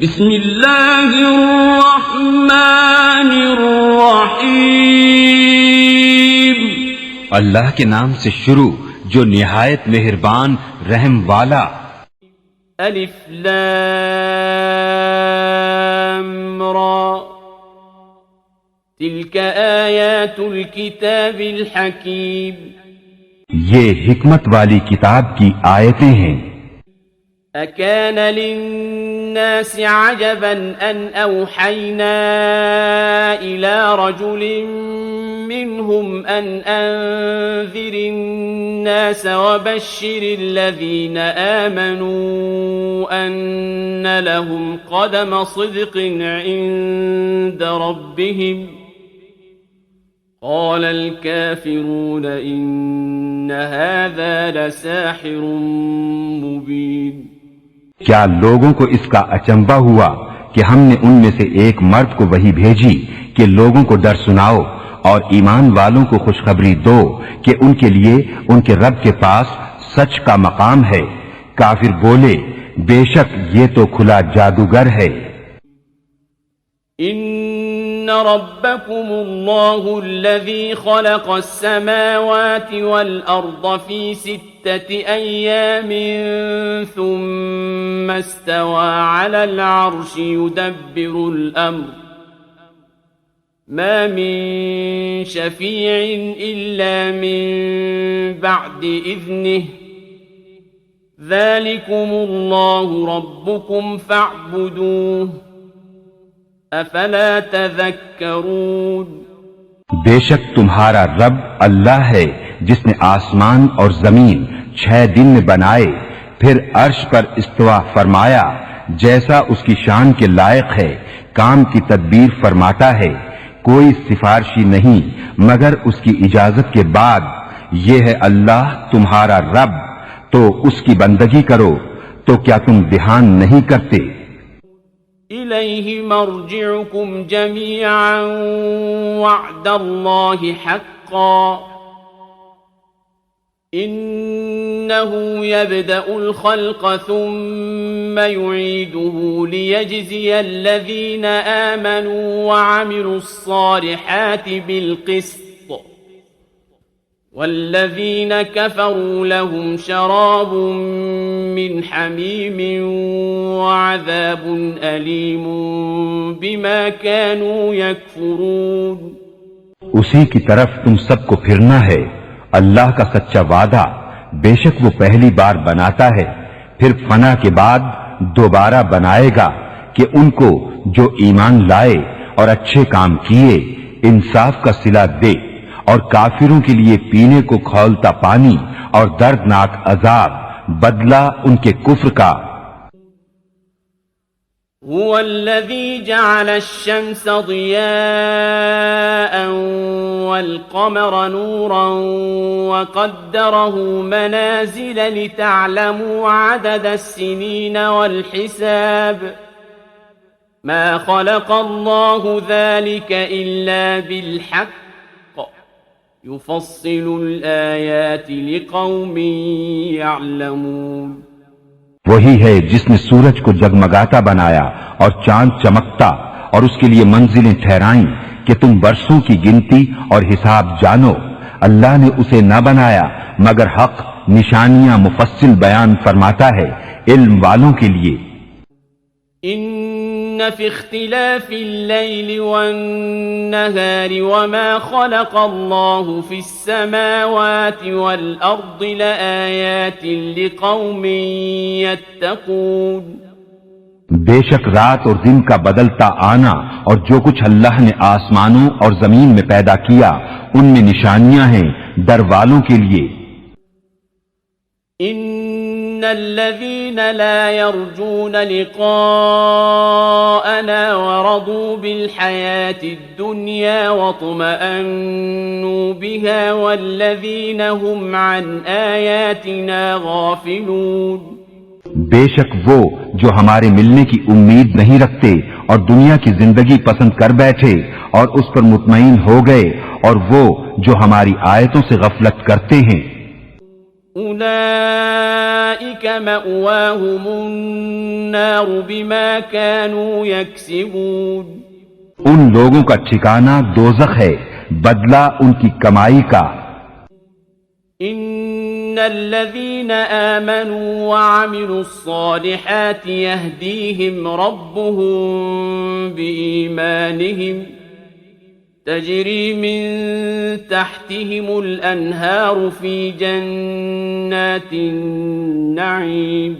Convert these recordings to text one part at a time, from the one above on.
بسم اللہ الرحمن الرحیم، اللہ کے نام سے شروع جو نہایت مہربان رحم والا۔ الف لام را، تلک آیات الکتاب الحکیم۔ یہ حکمت والی کتاب کی آیتیں ہیں۔ اکان للناس عجبا ان اوحینا الى رجل منهم ان انذر الناس وبشر الذين آمنوا ان لهم قدم صدق عند ربهم قال الكافرون ان هذا لساحر مبين۔ کیا لوگوں کو اس کا اچنبہ ہوا کہ ہم نے ان میں سے ایک مرد کو وحی بھیجی کہ لوگوں کو ڈر سناؤ اور ایمان والوں کو خوشخبری دو کہ ان کے لیے ان کے رب کے پاس سچ کا مقام ہے۔ کافر بولے بے شک یہ تو کھلا جادوگر ہے۔ ان ربکم اللہ الذی خلق السماوات والارض فی 6 ایام ثم استوى على العرش يدبر الامر ما من شفیع الا من بعد اذنه ذلكم اللہ ربکم فاعبدوه افلا تذکرون۔ بے شک تمہارا رب اللہ ہے جس نے آسمان اور زمین 6 دن میں بنائے، پھر عرش پر استوا فرمایا جیسا اس کی شان کے لائق ہے، کام کی تدبیر فرماتا ہے، کوئی سفارشی نہیں مگر اس کی اجازت کے بعد۔ یہ ہے اللہ تمہارا رب، تو اس کی بندگی کرو، تو کیا تم دھیان نہیں کرتے؟ الیہ مرجعکم جمیعا وعد اللہ حقا انه يبدأ الخلق ثم يعيده ليجزي الذين آمنوا وعملوا الصالحات بالقسط والذين كفروا لهم شراب من حميم وعذاب أليم بما كانوا يكفرون۔ اسی کی طرف تم سب کو پھرنا ہے۔ اللہ کا سچا وعدہ بے شک وہ پہلی بار بناتا ہے، پھر فنا کے بعد دوبارہ بنائے گا کہ ان کو جو ایمان لائے اور اچھے کام کیے انصاف کا صلہ دے، اور کافروں کے لیے پینے کو کھولتا پانی اور دردناک عذاب بدلہ ان کے کفر کا۔ هو الذي جعل الشمس ضياء والقمر نورا وقدره منازل لتعلموا عدد السنين والحساب ما خلق الله ذلك إلا بالحق يفصل الآيات لقوم يعلمون۔ وہی ہے جس نے سورج کو جگمگاتا بنایا اور چاند چمکتا، اور اس کے لیے منزلیں ٹھہرائیں کہ تم برسوں کی گنتی اور حساب جانو۔ اللہ نے اسے نہ بنایا مگر حق نشانیاں مفصل بیان فرماتا ہے علم والوں کے لیے۔ ان فی اختلاف اللیل والنہار وما خلق اللہ فی السماوات والارض لآیات لقوم یتقون۔ بے شک رات اور دن کا بدلتا آنا اور جو کچھ اللہ نے آسمانوں اور زمین میں پیدا کیا ان میں نشانیاں ہیں ڈر والوں کے لیے۔ ان الذين لا يرجون لقاءنا ورضوا بالحياة الدنيا واطمأنوا بها والذين هم عن آياتنا غافلون۔ بے شک وہ جو ہمارے ملنے کی امید نہیں رکھتے اور دنیا کی زندگی پسند کر بیٹھے اور اس پر مطمئن ہو گئے، اور وہ جو ہماری آیتوں سے غفلت کرتے ہیں۔ أولئك مأواهم النار بما كانوا يكسبون ان لوگوں کا ٹھکانہ دوزخ ہے، بدلہ ان کی کمائی کا۔ إن الذين آمنوا وعملوا الصالحات يهديهم ربهم بإيمانهم تجري من تحتهم الأنهار في جنات النعيم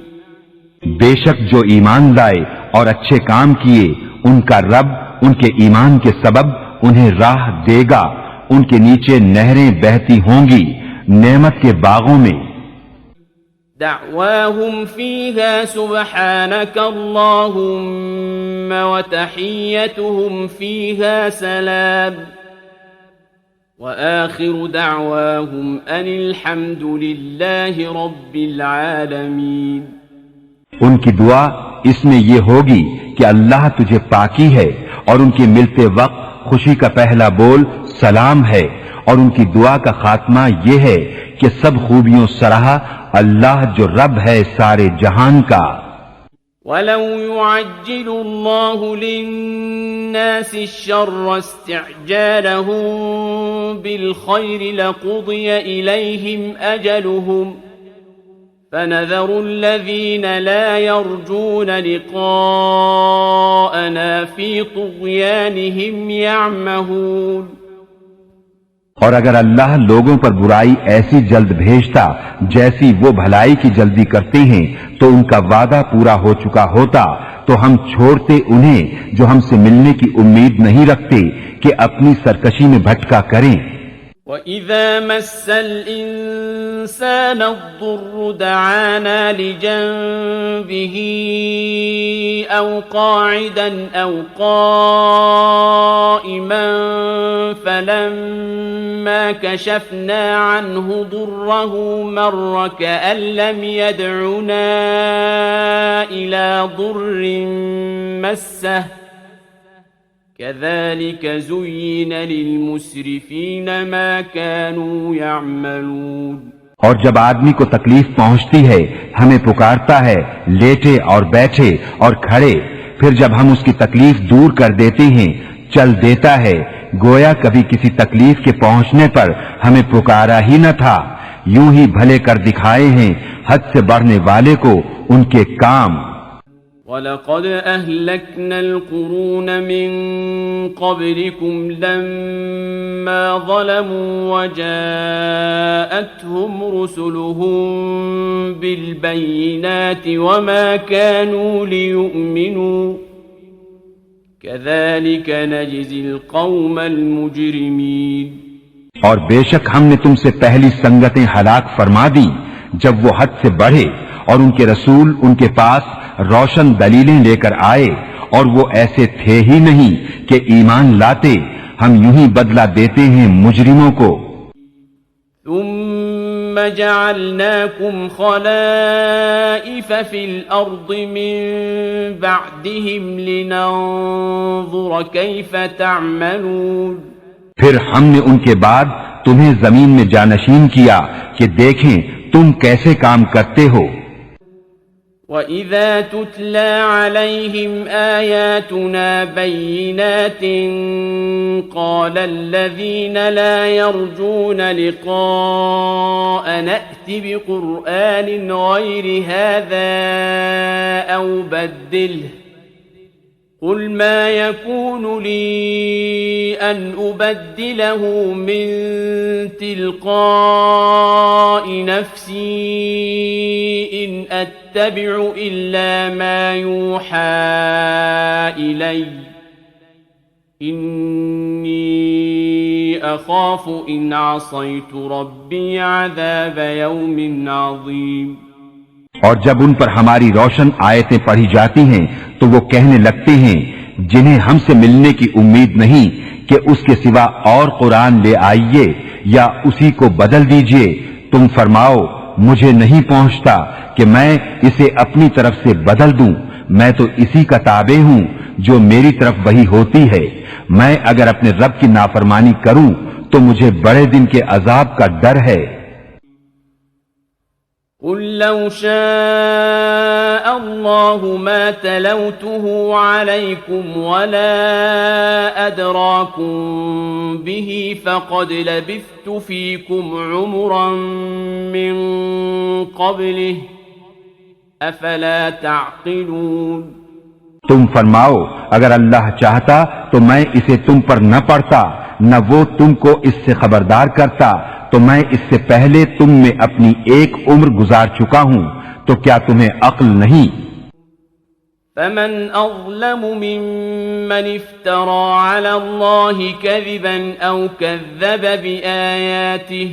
بے شک جو ایمان لائے اور اچھے کام کیے، ان کا رب ان کے ایمان کے سبب انہیں راہ دے گا، ان کے نیچے نہریں بہتی ہوں گی نعمت کے باغوں میں۔ دعواهم فيها سبحانك اللهم وتحيتهم فيها سلام وآخر دعواهم أن الحمد لله رب العالمين۔ ان کی دعا اس میں یہ ہوگی کہ اللہ تجھے پاکی ہے، اور ان کے ملتے وقت خوشی کا پہلا بول سلام ہے، اور ان کی دعا کا خاتمہ یہ ہے کہ سب خوبیوں سراہا اللہ جو رب ہے سارے جہان کا۔ وَلَوْ يُعَجِّلُ اللَّهُ لِلنَّاسِ الشَّرَّ اسْتِعْجَالَهُم بِالْخَيْرِ لَقُضِيَ إِلَيْهِمْ أَجَلُهُمْ فَنَذَرُ الَّذِينَ لَا يَرْجُونَ لِقَاءَنَا فِي طُغْيَانِهِمْ يَعْمَهُونَ۔ اور اگر اللہ لوگوں پر برائی ایسی جلد بھیجتا جیسی وہ بھلائی کی جلدی کرتے ہیں تو ان کا وعدہ پورا ہو چکا ہوتا، تو ہم چھوڑتے انہیں جو ہم سے ملنے کی امید نہیں رکھتے کہ اپنی سرکشی میں بھٹکا کریں۔ وَإِذَا مَسَّ الْإِنسَانَ الضُّرُّ دَعَانَا لِجَنبِهِ أَوْ قَاعِدًا أَوْ قَائِمًا فَلَمَّا كَشَفْنَا عَنْهُ ضُرَّهُ مَرَّ كَأَن لَّمْ يَدْعُنَا إِلَى ضُرٍّ مَّسَّهُ كَذَلِكَ زُيِّنَ لِلْمُسْرِفِينَ مَا كَانُوا يَعْمَلُونَ۔ اور جب آدمی کو تکلیف پہنچتی ہے ہمیں پکارتا ہے لیٹے اور بیٹھے اور کھڑے، پھر جب ہم اس کی تکلیف دور کر دیتے ہیں چل دیتا ہے گویا کبھی کسی تکلیف کے پہنچنے پر ہمیں پکارا ہی نہ تھا۔ یوں ہی بھلے کر دکھائے ہیں حد سے بڑھنے والے کو ان کے کام۔ وَلَقَدْ أَهْلَكْنَا الْقُرُونَ مِنْ قَبْلِكُمْ لَمَّا ظَلَمُوا وَجَاءَتْهُمْ رُسُلُهُم بِالْبَيِّنَاتِ وَمَا كَانُوا لِيُؤْمِنُوا كَذَلِكَ نَجْزِي الْقَوْمَ الْمُجْرِمِينَ۔ اور بے شک ہم نے تم سے پہلی سنگتیں ہلاک فرما دی جب وہ حد سے بڑھے اور ان کے رسول ان کے پاس روشن دلیلیں لے کر آئے، اور وہ ایسے تھے ہی نہیں کہ ایمان لاتے، ہم یوں ہی بدلہ دیتے ہیں مجرموں کو۔ ثم جعلناكم خلائف في الأرض من بعدهم لننظر كيف تعملون۔ پھر ہم نے ان کے بعد تمہیں زمین میں جانشین کیا کہ دیکھیں تم کیسے کام کرتے ہو۔ وَإِذَا تُتْلَى عَلَيْهِمْ آيَاتُنَا بَيِّنَاتٍ قَالَ الَّذِينَ لَا يَرْجُونَ لِقَاءَنَا ائْتِ بِقُرْآنٍ غَيْرِ هَذَا أَوْ بَدِّلْهُ قُلْ مَا يَكُونُ لِي أَنْ أُبَدِّلَهُ مِنْ تِلْقَاءِ نَفْسِي إِنْ أَتَّبِعُ إِلَّا مَا يُوحَى إِلَيَّ إِنِّي أَخَافُ إِنْ عَصَيْتُ رَبِّي عَذَابَ يَوْمٍ عَظِيمٍ۔ اور جب ان پر ہماری روشن آیتیں پڑھی جاتی ہیں تو وہ کہنے لگتے ہیں جنہیں ہم سے ملنے کی امید نہیں کہ اس کے سوا اور قرآن لے آئیے یا اسی کو بدل دیجئے، تم فرماؤ مجھے نہیں پہنچتا کہ میں اسے اپنی طرف سے بدل دوں، میں تو اسی کا تابع ہوں جو میری طرف وحی ہوتی ہے۔ میں اگر اپنے رب کی نافرمانی کروں تو مجھے بڑے دن کے عذاب کا ڈر ہے۔ لو شاء الله ما تلوته عليكم ولا أدراكم به فقد لبثت فيكم عمرا من قبله أفلا تعقلون. تم فرماؤ اگر اللہ چاہتا تو میں اسے تم پر نہ پڑھتا نہ وہ تم کو اس سے خبردار کرتا تو میں اس سے پہلے تم میں اپنی ایک عمر گزار چکا ہوں. تو کیا تمہیں عقل نہیں؟ فمن أظلم ممن افترى على الله كذبا أو كذب بآياته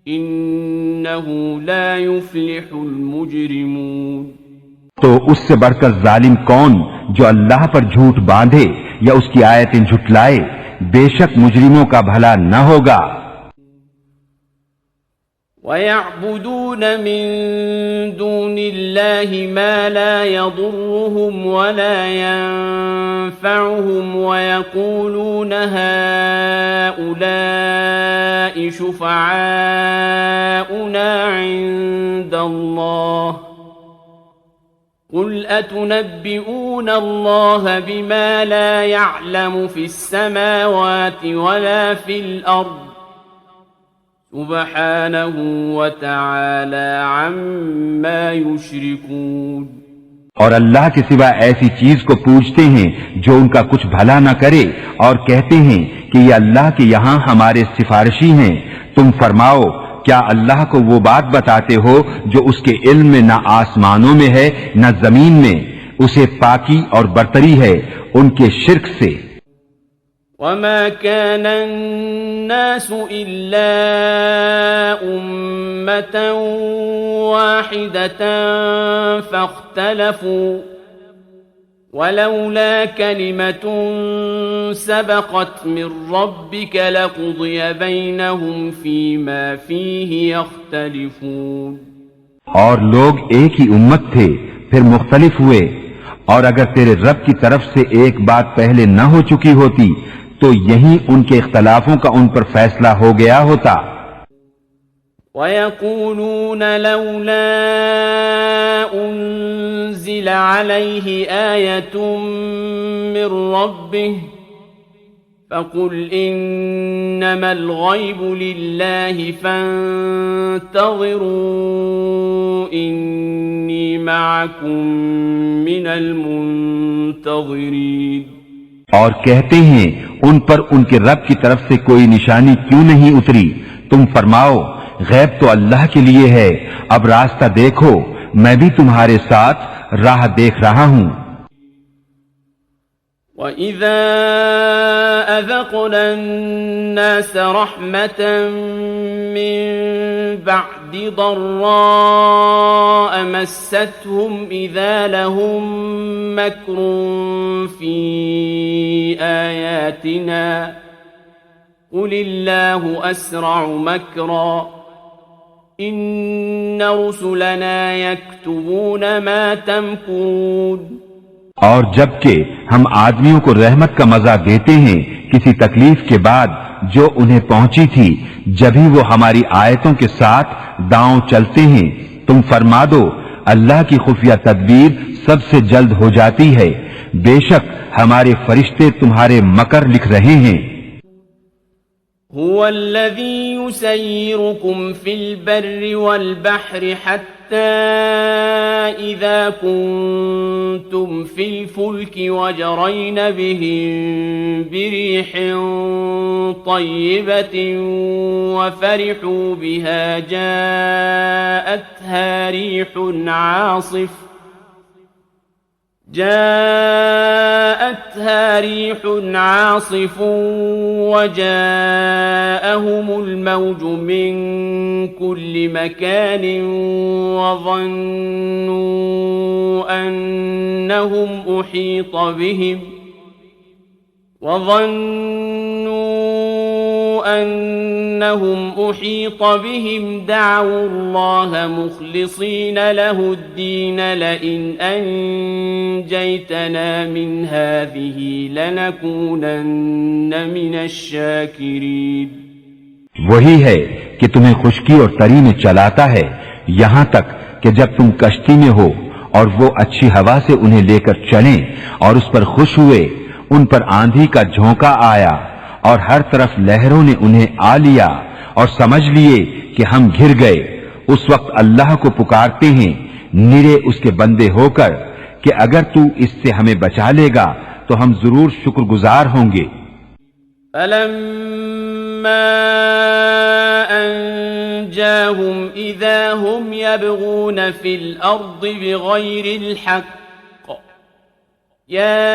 إنه لا يفلح المجرمون. تو اس سے بڑھ کر ظالم کون جو اللہ پر جھوٹ باندھے یا اس کی آیتیں جھٹلائے؟ بے شک مجرموں کا بھلا نہ ہوگا. وَيَعْبُدُونَ مِن دُونِ اللَّهِ مَا لَا يَضُرُّهُمْ وَلَا يَنفَعُهُمْ وَيَقُولُونَ هَؤُلَاءِ شُفَعَاؤُنَا عِندَ اللَّهِ قُلْ أَتُنَبِّئُونَ اللَّهَ بِمَا لَا يَعْلَمُ فِي السَّمَاوَاتِ وَلَا فِي الْأَرْضِ سبحانه وتعالى عما يشركون. اور اللہ کے سوا ایسی چیز کو پوچھتے ہیں جو ان کا کچھ بھلا نہ کرے اور کہتے ہیں کہ یہ اللہ کے یہاں ہمارے سفارشی ہیں. تم فرماؤ کیا اللہ کو وہ بات بتاتے ہو جو اس کے علم میں نہ آسمانوں میں ہے نہ زمین میں؟ اسے پاکی اور برتری ہے ان کے شرک سے. وما كان الناس إلا أمة واحدة فاختلفوا ولولا كلمة سبقت من ربك لقضي بينهم فيما فيه يختلفون. اور لوگ ایک ہی امت تھے پھر مختلف ہوئے، اور اگر تیرے رب کی طرف سے ایک بات پہلے نہ ہو چکی ہوتی تو یہی ان کے اختلافوں کا ان پر فیصلہ ہو گیا ہوتا. وَيَقُولُونَ لَوْلَا أُنزِلَ عَلَيْهِ آيَةٌ مِّن رَّبِّهِ فَقُلْ إِنَّمَا الْغَيْبُ لِلَّهِ فَانتَظِرُوا إِنِّي مَعَكُم مِّنَ الْمُنتَظِرِينَ. اور کہتے ہیں ان پر ان کے رب کی طرف سے کوئی نشانی کیوں نہیں اتری؟ تم فرماؤ غیب تو اللہ کے لیے ہے، اب راستہ دیکھو، میں بھی تمہارے ساتھ راہ دیکھ رہا ہوں. وَإِذَا أَذَقْنَا النَّاسَ رَحْمَةً مِّن بَعْدِ ضَرَّاءَ مَسَّتْهُمْ إِذَا لَهُم مَّكْرٌ فِي آيَاتِنَا قُلِ اللَّهُ أَسْرَعُ مَكْرًا إِنَّ رُسُلَنَا يَكْتُبُونَ مَا تَمْكُرُونَ. اور جبکہ ہم آدمیوں کو رحمت کا مزہ دیتے ہیں کسی تکلیف کے بعد جو انہیں پہنچی تھی، جبھی وہ ہماری آیتوں کے ساتھ داؤں چلتے ہیں. تم فرما دو اللہ کی خفیہ تدبیر سب سے جلد ہو جاتی ہے، بے شک ہمارے فرشتے تمہارے مکر لکھ رہے ہیں. هو الذي يسيركم في البر والبحر حتى إذا كنتم في الفلك وجرين بهم بريح طيبة وفرحوا بها جاءتها ريح عاصف وجاءهم الموج من كل مكان وظنوا أنهم أحيط بهم دعوا الله مخلصين له الدين لئن أنجيتنا من هذه لنكونن من الشاكرين. وہی ہے کہ تمہیں خشکی اور تری میں چلاتا ہے، یہاں تک کہ جب تم کشتی میں ہو اور وہ اچھی ہوا سے انہیں لے کر چلیں اور اس پر خوش ہوئے، ان پر آندھی کا جھونکا آیا اور ہر طرف لہروں نے انہیں آ لیا اور سمجھ لیے کہ ہم گر گئے، اس وقت اللہ کو پکارتے ہیں نرے اس کے بندے ہو کر کہ اگر تو اس سے ہمیں بچا لے گا تو ہم ضرور شکر گزار ہوں گے۔ فَلَمَّا أَنْجَاهُمْ إِذَا هُمْ يَبْغُونَ فِي الْأَرْضِ بِغَيْرِ الْحَقِّ يَا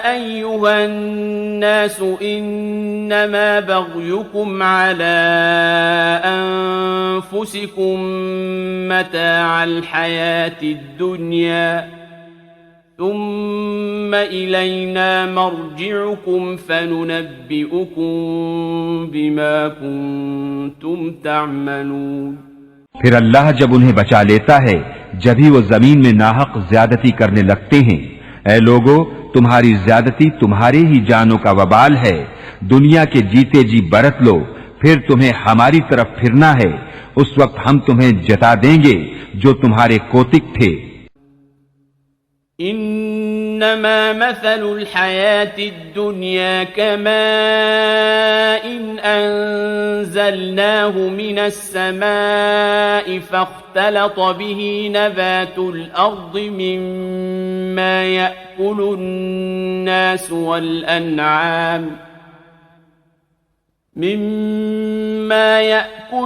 أَيُّهَا النَّاسُ إِنَّمَا بَغْيُكُمْ عَلَى أَنفُسِكُمْ مَتَاعَ الْحَيَاةِ الدُّنْيَا ثم إلينا مرجعكم فننبئكم بما كنتم تعملون۔ پھر اللہ جب انہیں بچا لیتا ہے جبھی وہ زمین میں ناحق زیادتی کرنے لگتے ہیں۔ اے لوگو، تمہاری زیادتی تمہارے ہی جانوں کا وبال ہے، دنیا کے جیتے جی برت لو، پھر تمہیں ہماری طرف پھرنا ہے، اس وقت ہم تمہیں جتا دیں گے جو تمہارے کوتک تھے۔ انما مثل الحياة الدنيا كماء انزلناه من السماء فاختلط به نبات الارض مما يأكل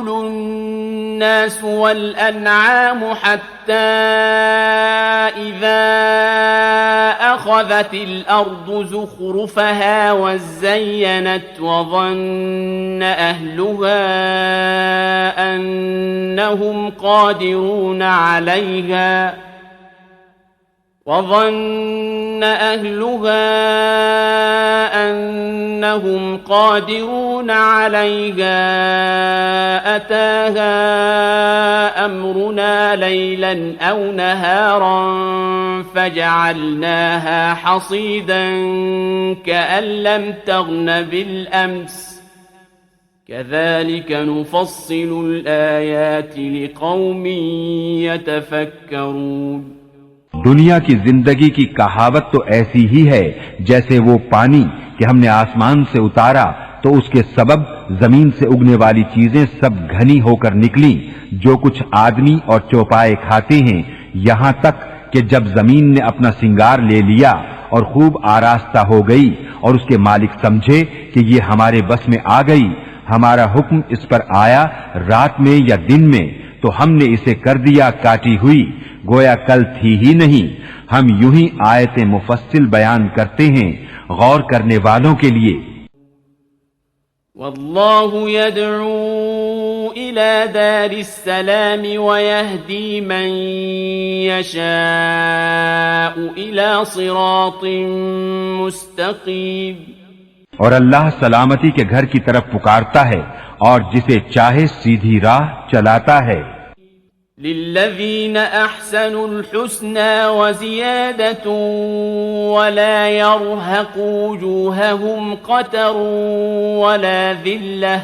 الناس والأنعام حتى إذا أخذت الأرض زخرفها وزينت وظن أهلها أنهم قادرون عليها أتاها أمرنا ليلا أو نهارا فجعلناها حصيدا كأن لم تغن بالأمس كذلك نفصل الآيات لقوم يتفكرون۔ دنیا کی زندگی کی کہاوت تو ایسی ہی ہے جیسے وہ پانی کہ ہم نے آسمان سے اتارا تو اس کے سبب زمین سے اگنے والی چیزیں سب گھنی ہو کر نکلی، جو کچھ آدمی اور چوپائے کھاتے ہیں، یہاں تک کہ جب زمین نے اپنا سنگار لے لیا اور خوب آراستہ ہو گئی اور اس کے مالک سمجھے کہ یہ ہمارے بس میں آ گئی، ہمارا حکم اس پر آیا رات میں یا دن میں، تو ہم نے اسے کر دیا کاٹی ہوئی گویا کل تھی ہی نہیں۔ ہم یوں ہی آیتیں مفصل بیان کرتے ہیں غور کرنے والوں کے لیے۔ واللہ يدعو إلى دار السلام ويهدي من يشاء إلى صراط مستقيم۔ اور اللہ سلامتی کے گھر کی طرف پکارتا ہے اور جسے چاہے سیدھی راہ چلاتا ہے۔ للذین احسنوا الحسنى وزیادة ولا يرهق وجوههم قتر ولا ذلة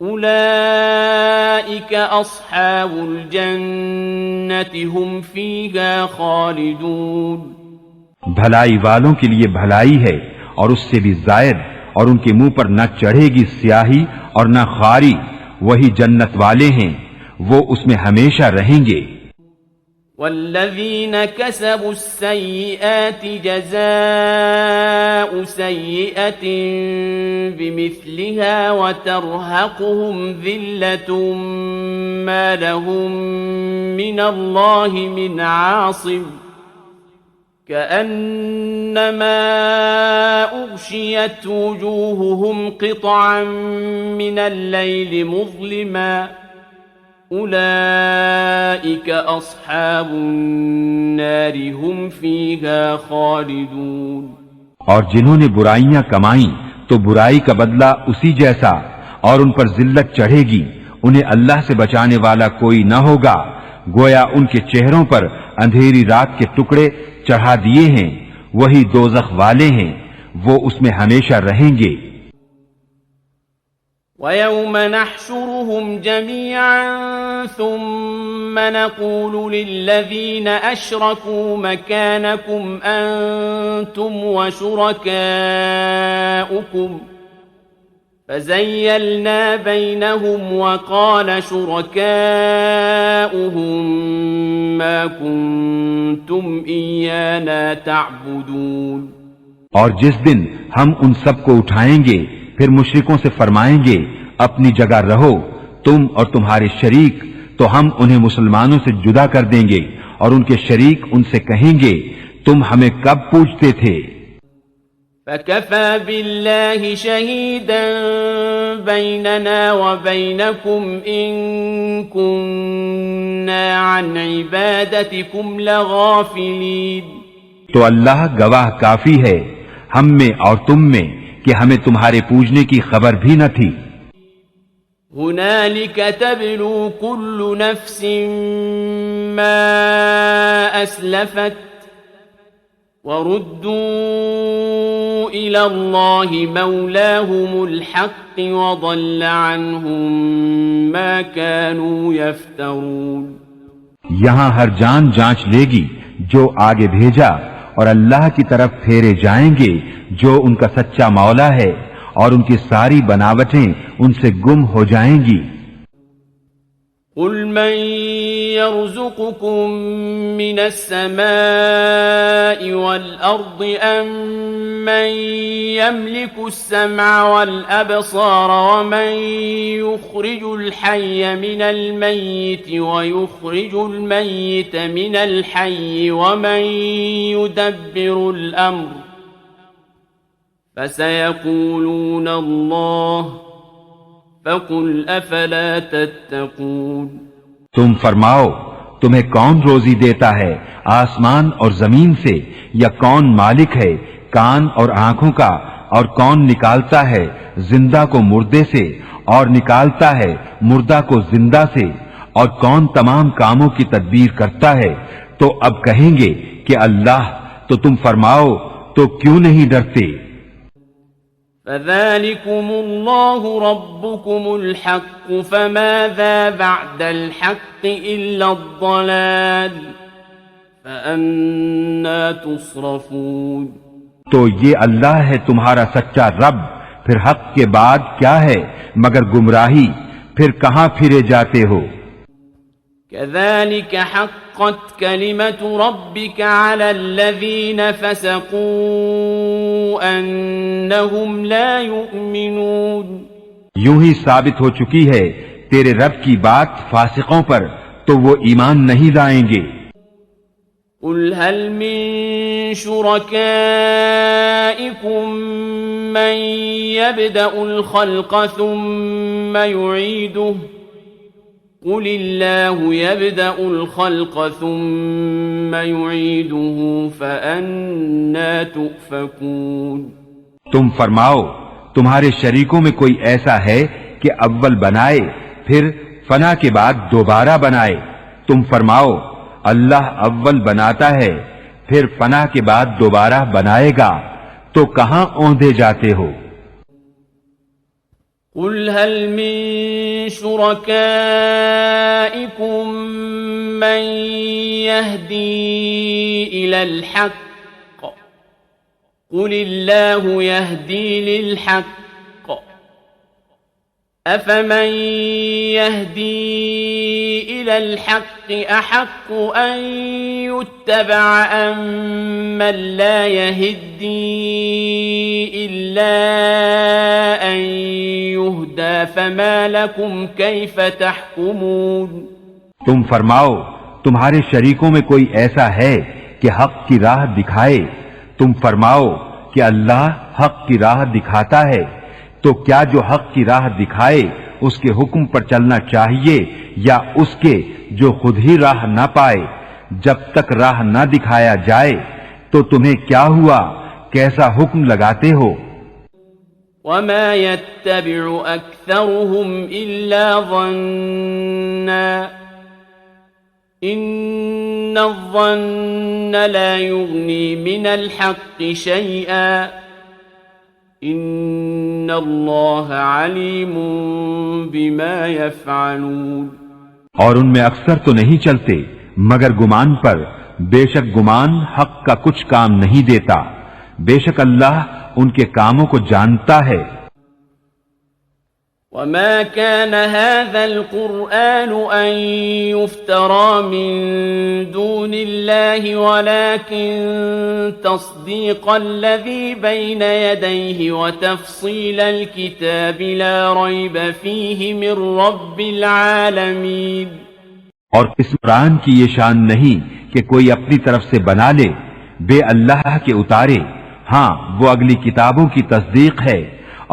اولئک اصحاب الجنة هم فيها خالدون۔ بھلائی والوں کے لیے بھلائی ہے اور اس سے بھی زائد، اور ان کے منہ پر نہ چڑھے گی سیاہی اور نہ خاری، وہی جنت والے ہیں، وہ اس میں ہمیشہ رہیں گے۔ والذین کسبوا السیئات جزاء سیئة بمثلها وترهقهم ذلة ما لهم من اللہ من عاصم كأنما أغشيت وجوههم قطعا من الليل مظلما أولئك أصحاب النار هم فيها خالدون۔ اور جنہوں نے برائیاں کمائیں تو برائی کا بدلہ اسی جیسا، اور ان پر ذلت چڑھے گی، انہیں اللہ سے بچانے والا کوئی نہ ہوگا، گویا ان کے چہروں پر اندھیری رات کے ٹکڑے چڑھا دیے ہیں، وہی دوزخ والے ہیں، وہ اس میں ہمیشہ رہیں گے۔ ويوم نحشرهم جميعا ثم نقول للذين أشركوا مكانكم أنتم وشركاؤكم فزيلنا بينهم وقال شركاؤهم ما كنتم إيانا تعبدون. اور جس دن ہم ان سب کو اٹھائیں گے پھر مشرکوں سے فرمائیں گے اپنی جگہ رہو تم اور تمہارے شریک، تو ہم انہیں مسلمانوں سے جدا کر دیں گے اور ان کے شریک ان سے کہیں گے تم ہمیں کب پوچھتے تھے. فَكَفَى بِاللَّهِ شَهِيدًا بَيْنَنَا وَبَيْنَكُمْ إِن كُنَّا عَنْ عِبَادَتِكُمْ لَغَافِلِينَ. تو اللہ گواہ کافی ہے ہم میں اور تم میں کہ ہمیں تمہارے پوجنے کی خبر بھی نہ تھی. هُنَالِكَ تَبْلُو كُلُّ نَفْسٍ مَا أَسْلَفَتْ وَرُدُّوا إِلَى اللَّهِ مَوْلَاهُمُ الْحَقِّ وَضَلَّ عَنْهُمْ مَا كَانُوا يَفْتَرُونَ. یہاں ہر جان جانچ لے گی جو آگے بھیجا اور اللہ کی طرف پھیرے جائیں گے جو ان کا سچا مولا ہے اور ان کی ساری بناوٹیں ان سے گم ہو جائیں گی. قُلْ مَنْ يَرْزُقُكُم مِّنَ السَّمَاءِ وَالْأَرْضِ أَمَّن يَمْلِكُ السَّمْعَ وَالْأَبْصَارَ وَمَن يُخْرِجُ الْحَيَّ مِنَ الْمَيِّتِ وَيُخْرِجُ الْمَيِّتَ مِنَ الْحَيِّ وَمَن يُدَبِّرُ الْأَمْرَ فَسَيَقُولُونَ اللَّهُ فَقُلْ أَفَلَا تَتَّقُونَ. تم فرماؤ تمہیں کون روزی دیتا ہے آسمان اور زمین سے، یا کون مالک ہے کان اور آنکھوں کا، اور کون نکالتا ہے زندہ کو مردے سے اور نکالتا ہے مردہ کو زندہ سے، اور کون تمام کاموں کی تدبیر کرتا ہے. تو اب کہیں گے کہ اللہ. تو تم فرماؤ تو کیوں نہیں ڈرتے؟ فَذَلِكُمُ اللَّهُ رَبُّكُمُ الْحَقُّ فَمَاذَا بَعْدَ الْحَقِّ إِلَّا الضَّلَالُ فَأَنَّى تُصْرَفُونَ. تو یہ اللہ ہے تمہارا سچا رب، پھر حق کے بعد کیا ہے مگر گمراہی، پھر کہاں پھرے جاتے ہو؟ كَذَلِكَ حَقَّتْ كَلِمَةُ رَبِّكَ عَلَى الَّذِينَ فَسَقُوا أَنَّهُمْ لَا يُؤْمِنُونَ. یوں ہی ثابت ہو چکی ہے تیرے رب کی بات فاسقوں پر، تو وہ ایمان نہیں لائیں گے. قُلْ هَلْ مِن شُرَكَائِكُم مَّن يَبْدَأُ الْخَلْقَ ثُمَّ يُعِيدُهُ قُلِ اللَّهُ يَبْدَأُ الْخَلْقَ ثُمَّ يُعِيدُهُ فَأَنَّى تُؤْفَكُونَ. تم فرماؤ تمہارے شریکوں میں کوئی ایسا ہے کہ اول بنائے پھر فنا کے بعد دوبارہ بنائے؟ تم فرماؤ اللہ اول بناتا ہے پھر فنا کے بعد دوبارہ بنائے گا، تو کہاں اوندھے جاتے ہو؟ قُلْ هَلْ مِن شُرَكَائِكُم مَّن يَهْدِي إِلَى الْحَقِّ قُلِ اللَّهُ يَهْدِي لِلْحَقِّ أَفَمَن يَهْدِي إِلَى الْحَقِّ أَحَقُّ أَن يُتَّبَعَ أَمَّن لَّا يَهِدِّي إِلَّا أَن يُهْدَىٰ فَمَا لَكُمْ كَيْفَ تَحْكُمُونَ. تم فرماؤ تمہارے شریکوں میں کوئی ایسا ہے کہ حق کی راہ دکھائے؟ تم فرماؤ کہ اللہ حق کی راہ دکھاتا ہے، تو کیا جو حق کی راہ دکھائے اس کے حکم پر چلنا چاہیے یا اس کے جو خود ہی راہ نہ پائے؟ جب تک راہ نہ دکھایا جائے تو تمہیں کیا ہوا، کیسا حکم لگاتے ہو؟ وَمَا يَتَّبِعُ أَكْثَرُهُمْ إِلَّا ظَنًّا إِنَّ الظَّنَّ لَا يُغْنِي مِنَ الْحَقِّ شَيْئًا إن الله عليم بما يفعلون. اور ان میں اکثر تو نہیں چلتے مگر گمان پر، بے شک گمان حق کا کچھ کام نہیں دیتا، بے شک اللہ ان کے کاموں کو جانتا ہے. وما كان هذا القرآن أن يفترى من دون الله ولكن تصديق الذي بين يديه وتفصيل الكتاب لا ريب فيه من رب العالمين. اور اس قرآن کی یہ شان نہیں کہ کوئی اپنی طرف سے بنا لے، بے اللہ کے اتارے. ہاں وہ اگلی کتابوں کی تصدیق ہے،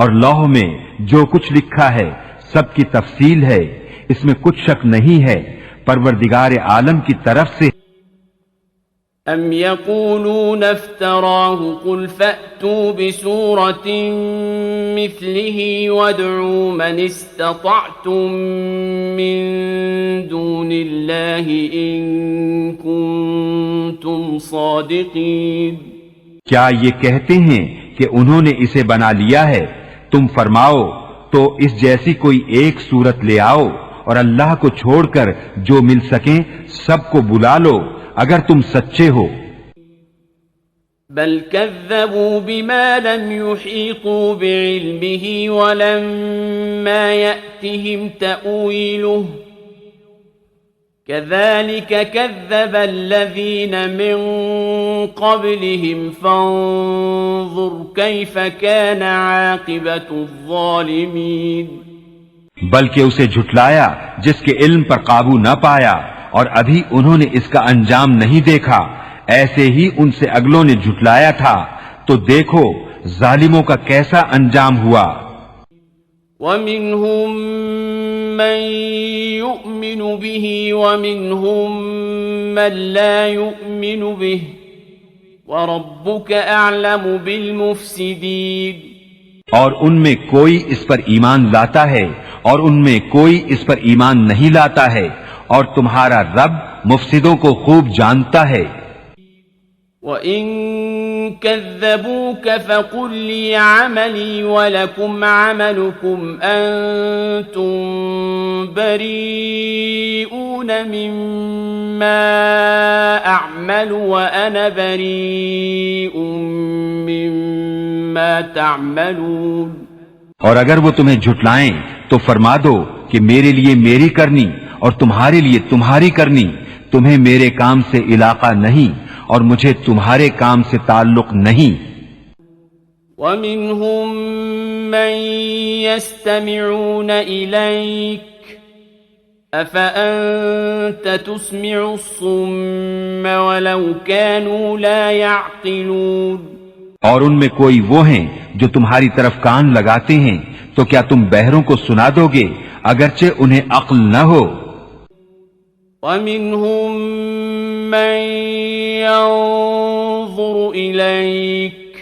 اور لوح میں جو کچھ لکھا ہے سب کی تفصیل ہے، اس میں کچھ شک نہیں ہے، پروردگار عالم کی طرف سے. ام يقولون افتراه قل فأتوا بسورة مثله وادعوا من استطعتم من دون الله إن كنتم صادقين. کیا یہ کہتے ہیں کہ انہوں نے اسے بنا لیا ہے؟ تم فرماؤ تو اس جیسی کوئی ایک صورت لے آؤ، اور اللہ کو چھوڑ کر جو مل سکیں سب کو بلا لو اگر تم سچے ہو. بل كذبوا بما لم يحيطوا بعلمه ولما يأتهم تأويله كذلك كذب الذين من قبلهم فانظر كيف كان عاقبة الظالمين. بلکہ اسے جھٹلایا جس کے علم پر قابو نہ پایا اور ابھی انہوں نے اس کا انجام نہیں دیکھا، ایسے ہی ان سے اگلوں نے جھٹلایا تھا، تو دیکھو ظالموں کا کیسا انجام ہوا. وَمِنْهُمْ مَنْ يُؤْمِنُ بِهِ وَمِنْهُمْ مَنْ لَا يُؤْمِنُ بِهِ وَرَبُّكَ أَعْلَمُ بِالْمُفْسِدِينَ. اور ان میں کوئی اس پر ایمان لاتا ہے اور ان میں کوئی اس پر ایمان نہیں لاتا ہے، اور تمہارا رب مفسدوں کو خوب جانتا ہے. وَإِن كَذَّبُوكَ فَقُلْ لِي عَمَلِي وَلَكُمْ عَمَلُكُمْ أَنْتُمْ بَرِيئُونَ مِمَّا أَعْمَلُ وَأَنَا بَرِيءٌ مِّمَّا تَعْمَلُونَ. اور اگر وہ تمہیں جھٹلائیں تو فرما دو کہ میرے لیے میری کرنی اور تمہارے لیے تمہاری کرنی، تمہیں میرے کام سے علاقہ نہیں اور مجھے تمہارے کام سے تعلق نہیں. وَمِنْهُمْ مَنْ يَسْتَمِعُونَ إِلَيْكَ أَفَأَنْتَ تُسْمِعُ الصُّمَّ وَلَوْ كَانُوا لَا يَعْقِلُونَ. اور ان میں کوئی وہ ہیں جو تمہاری طرف کان لگاتے ہیں، تو کیا تم بہروں کو سنا دو گے اگرچہ انہیں عقل نہ ہو. وَمِنْهُمْ مَنْ يَنْظُرُ إِلَيْكَ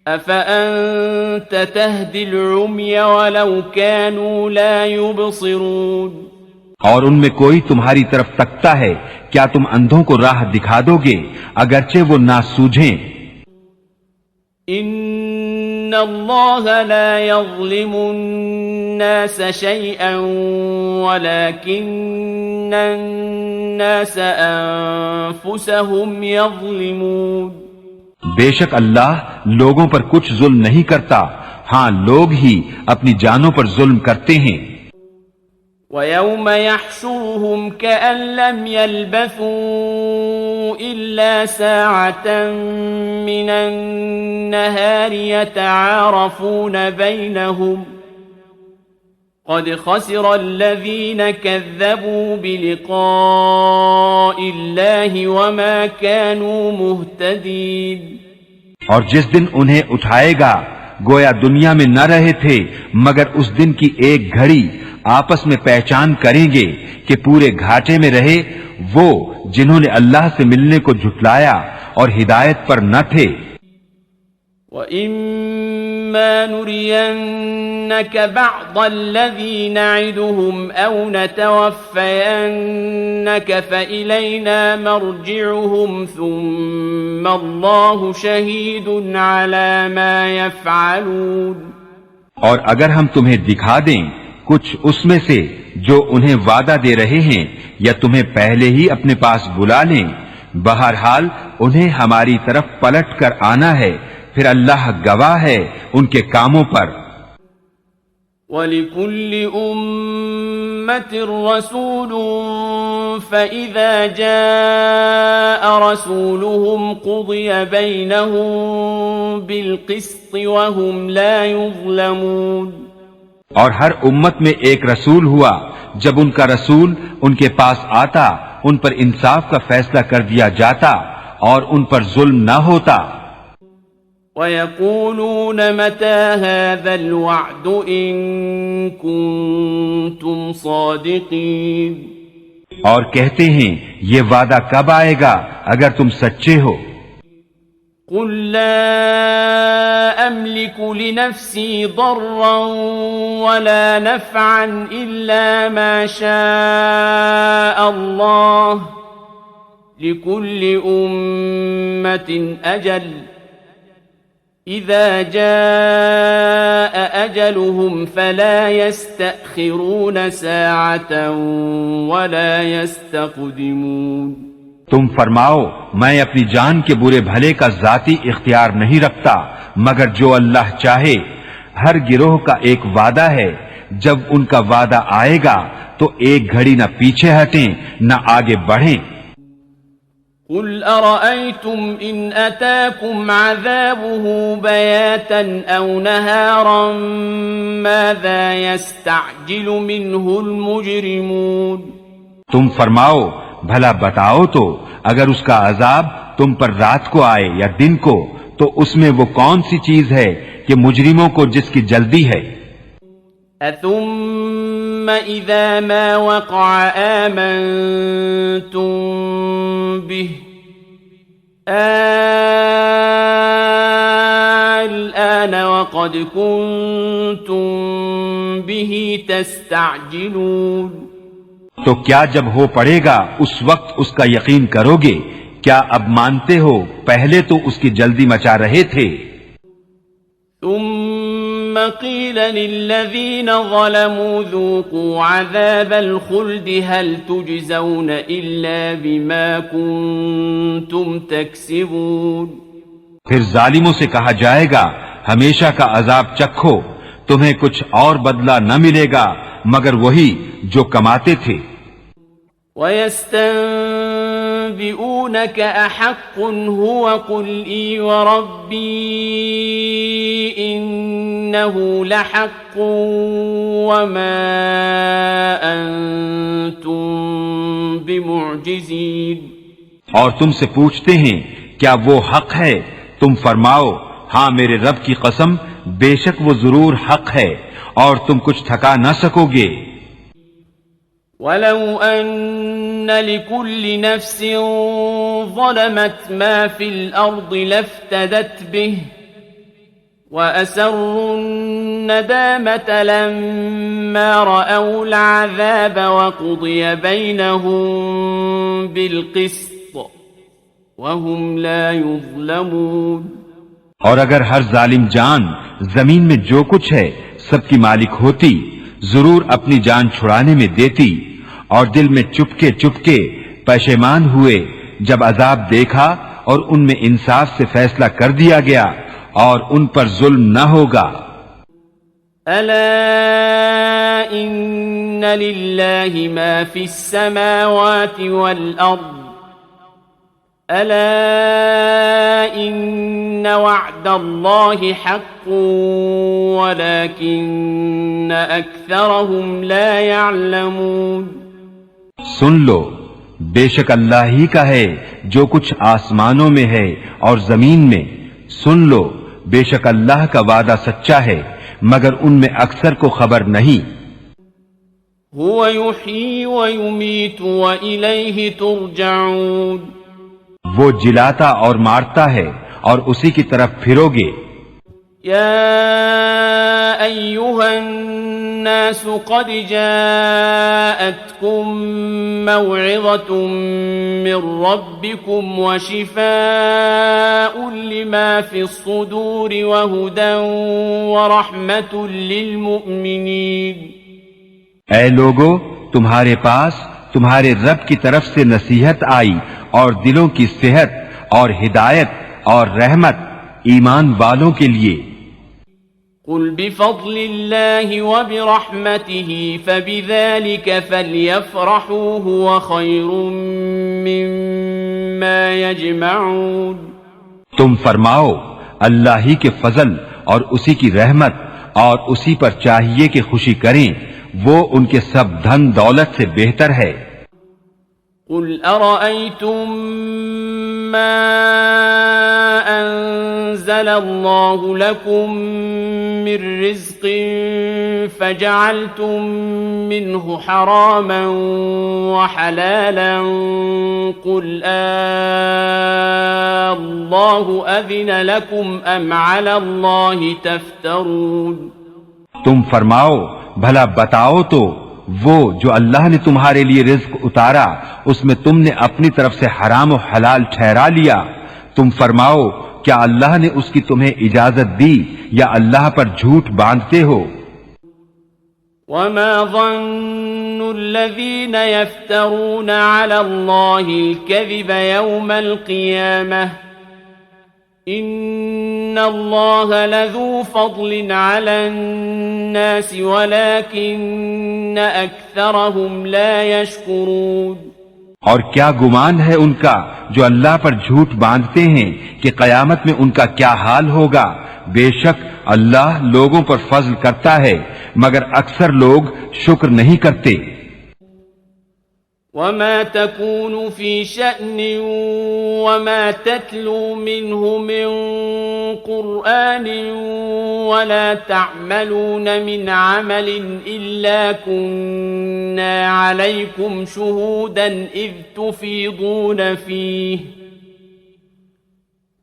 أَفَأَنْتَ تَهْدِي الْعُمْيَ وَلَوْ كَانُوا لَا يُبْصِرُونَ. اور ان میں کوئی تمہاری طرف تکتا ہے، کیا تم اندھوں کو راہ دکھا دو گے اگرچہ وہ نہ سوجھیں. إِنَّ اللَّهَ لَا يَظْلِمُ النَّاسَ شَيْئًا وَلَكِنَّ النَّاسَ أَنفُسَهُمْ يَظْلِمُونَ. بے شک اللہ لوگوں پر کچھ ظلم نہیں کرتا، ہاں لوگ ہی اپنی جانوں پر ظلم کرتے ہیں. وَيَوْمَ يَحْشُرُهُمْ كَأَن لَّمْ يَلْبَثُوا إِلَّا سَاعَةً مِّنَ النَّهَارِ يَتَعَارَفُونَ بَيْنَهُمْ قَدْ خَسِرَ الَّذِينَ كَذَّبُوا بِلِقَاءِ اللَّهِ وَمَا كَانُوا مُهْتَدِينَ. اور جس دن انہیں اٹھائے گا گویا دنیا میں نہ رہے تھے مگر اس دن کی ایک گھڑی آپس میں پہچان کریں گے کہ پورے گھاٹے میں رہے وہ جنہوں نے اللہ سے ملنے کو جھٹلایا اور ہدایت پر نہ تھے. وَإِمَّا نُرِيَنَّكَ بَعْضَ الَّذِي نَعِدُهُمْ أَوْ نَتَوَفَّيَنَّكَ فَإِلَيْنَا مَرْجِعُهُمْ ثُمَّ اللَّهُ شَهِيدٌ عَلَى مَا يَفْعَلُونَ. اور اگر ہم تمہیں دکھا دیں کچھ اس میں سے جو انہیں وعدہ دے رہے ہیں یا تمہیں پہلے ہی اپنے پاس بلا لیں، بہرحال انہیں ہماری طرف پلٹ کر آنا ہے، پھر اللہ گواہ ہے ان کے کاموں پر. وَلِكُلِّ أُمَّةٍ رَّسُولٌ فَإِذَا جَاءَ رَسُولُهُمْ قُضِيَ بَيْنَهُم بِالْقِسْطِ وَهُمْ لَا يُظْلَمُونَ. اور ہر امت میں ایک رسول ہوا، جب ان کا رسول ان کے پاس آتا ان پر انصاف کا فیصلہ کر دیا جاتا اور ان پر ظلم نہ ہوتا. وَيَقُولُونَ مَتَى هَذَا الْوَعْدُ إِن كُنتُمْ صَادِقِينَ. اور کہتے ہیں یہ وعدہ کب آئے گا اگر تم سچے ہو. قُل لَّا أَمْلِكُ لِنَفْسِي ضَرًّا وَلَا نَفْعًا إِلَّا مَا شَاءَ اللَّهُ لِكُلِّ أُمَّةٍ أَجَلٌ إِذَا جَاءَ أَجَلُهُمْ فَلَا يَسْتَأْخِرُونَ سَاعَةً وَلَا يَسْتَقْدِمُونَ. تم فرماؤ میں اپنی جان کے برے بھلے کا ذاتی اختیار نہیں رکھتا مگر جو اللہ چاہے. ہر گروہ کا ایک وعدہ ہے، جب ان کا وعدہ آئے گا تو ایک گھڑی نہ پیچھے ہٹیں نہ آگے بڑھیں. قُلْ أَرَأَيْتُمْ إِنْ أَتَاكُمْ عَذَابُهُ بَيَاتًا أَوْ نَهَارًا مَاذَا يَسْتَعْجِلُ مِنْهُ الْمُجْرِمُونَ. تم فرماؤ بھلا بتاؤ تو اگر اس کا عذاب تم پر رات کو آئے یا دن کو تو اس میں وہ کون سی چیز ہے کہ مجرموں کو جس کی جلدی ہے. أَثُمَّ إِذَا مَا وَقَعَ آمَنْتُمْ بِهِ الْآنَ وَقَدْ كُنْتُمْ بِهِ تَسْتَعْجِلُونَ. تو کیا جب ہو پڑے گا اس وقت اس کا یقین کرو گے؟ کیا اب مانتے ہو پہلے تو اس کی جلدی مچا رہے تھے. ثم قيل للذين ظلموا ذوقوا عذاب الخلد هل تجزون إلا بما كنتم تكسبون. پھر ظالموں سے کہا جائے گا ہمیشہ کا عذاب چکھو، تمہیں کچھ اور بدلہ نہ ملے گا مگر وہی جو کماتے تھے. وَيَسْتَنبِئُونَكَ أَحَقٌّ هُوَ قُلْ إِي وَرَبِّي إِنَّهُ لَحَقٌّ وَمَا أَنْتُمْ بِمُعْجِزِينَ. اور تم سے پوچھتے ہیں کیا وہ حق ہے؟ تم فرماؤ ہاں میرے رب کی قسم بے شک وہ ضرور حق ہے اور تم کچھ تھکا نہ سکو گے. وَلَوْ أَنَّ لِكُلِّ نَفْسٍ ظَلَمَتْ مَا فِي الْأَرْضِ لَافْتَدَتْ بِهِ وَأَسَرُّوا النَّدَامَةَ لَمَّا رَأَوُا الْعَذَابَ وَقُضِيَ بَيْنَهُم بِالْقِسْطِ وَهُمْ لَا يُظْلَمُونَ. اور اگر ہر ظالم جان زمین میں جو کچھ ہے سب کی مالک ہوتی ضرور اپنی جان چھڑانے میں دیتی اور دل میں چپکے چپکے پشیمان ہوئے جب عذاب دیکھا اور ان میں انصاف سے فیصلہ کر دیا گیا اور ان پر ظلم نہ ہوگا. ألا إن لله ما في السماوات والأرض ألا إن وعد الله حق ولكن أكثرهم لا يعلمون. سن لو بے شک اللہ ہی کا ہے جو کچھ آسمانوں میں ہے اور زمین میں. سن لو بے شک اللہ کا وعدہ سچا ہے مگر ان میں اکثر کو خبر نہیں. هو يحيي ويميت وإليه ترجعون. وہ جلاتا اور مارتا ہے اور اسی کی طرف پھرو گے. يا أيها الناس قد جاءتكم موعظة من ربكم وشفاء لما في الصدور وهدى ورحمة للمؤمنين. اے لوگو، تمہارے پاس تمہارے رب کی طرف سے نصیحت آئی اور دلوں کی صحت اور ہدایت اور رحمت ایمان والوں کے لیے. قل بفضل الله وبرحمته فبذلك فليفرحوا هو خير مما يجمعون. تم فرماؤ اللہ ہی کے فضل اور اسی کی رحمت اور اسی پر چاہیے کہ خوشی کریں، وہ ان کے سب دھن دولت سے بہتر ہے. قل أرأيتم ما أنزل الله لكم من رزق فجعلتم منه حراما وحلالا قل الله أذن لكم أم على الله تفترون. تم فرماؤ بھلا بتاؤ تو وہ جو اللہ نے تمہارے لیے رزق اتارا اس میں تم نے اپنی طرف سے حرام و حلال ٹھہرا لیا. تم فرماؤ کیا اللہ نے اس کی تمہیں اجازت دی یا اللہ پر جھوٹ باندھتے ہو؟ وما ظن الذين يفترون على الله الكذب يوم القيامة إن الله لذو فضل على الناس ولكن أكثرهم لا يشكرون. اور کیا گمان ہے ان کا جو اللہ پر جھوٹ باندھتے ہیں کہ قیامت میں ان کا کیا حال ہوگا؟ بے شک اللہ لوگوں پر فضل کرتا ہے مگر اکثر لوگ شکر نہیں کرتے. وما تكون في شأن وما تتلو منه من قرآن ولا تعملون من عمل إلا كنا عليكم شهودا إذ تفيضون فيه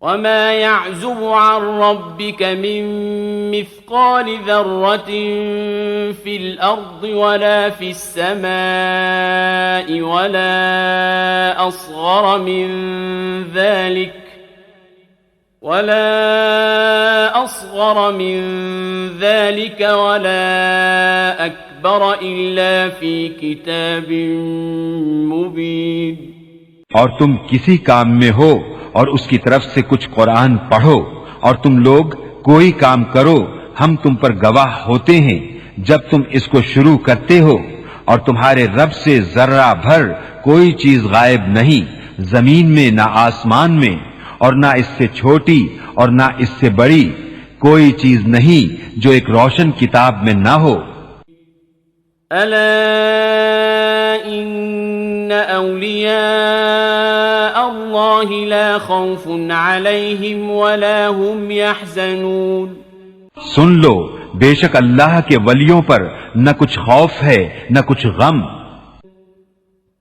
وما يعزب عن ربك من مثقال ذرة في الأرض ولا في السماء ولا أصغر من ذلك ولا أكبر إلا في كتاب مبين. اور تم کسی کام میں ہو اور اس کی طرف سے کچھ قرآن پڑھو اور تم لوگ کوئی کام کرو ہم تم پر گواہ ہوتے ہیں جب تم اس کو شروع کرتے ہو، اور تمہارے رب سے ذرہ بھر کوئی چیز غائب نہیں، زمین میں نہ آسمان میں، اور نہ اس سے چھوٹی اور نہ اس سے بڑی کوئی چیز نہیں جو ایک روشن کتاب میں نہ ہو. ألا إن أولياء الله لا خوف عليهم ولا هم يحزنون. سن لو بے شک اللہ کے ولیوں پر نہ کچھ خوف ہے نہ کچھ غم.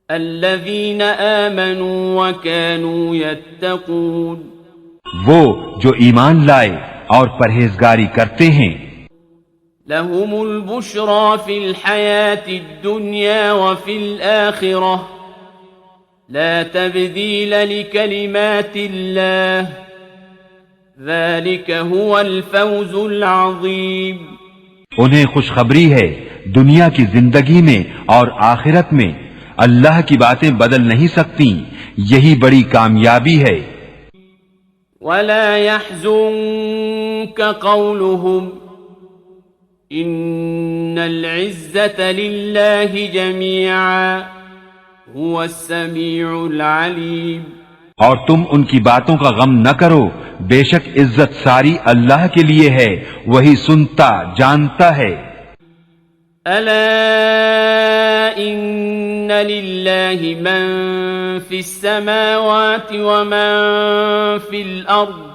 الذين آمنوا وكانوا يتقون. وہ جو ایمان لائے اور پرہیزگاری کرتے ہیں. لهم البشرى في الحياة الدنيا وفي الآخرة لا تبديل لكلمات الله ذلك هو الفوز العظيم. انہیں خوشخبری ہے دنیا کی زندگی میں اور آخرت میں، اللہ کی باتیں بدل نہیں سکتی، یہی بڑی کامیابی ہے. ولا يحزنك قولهم إن العزة لله جميعا هو السميع العليم. اور تم ان کی باتوں کا غم نہ کرو، بے شک عزت ساری اللہ کے لیے ہے، وہی سنتا جانتا ہے. ألا إن لله من في السماوات ومن في الأرض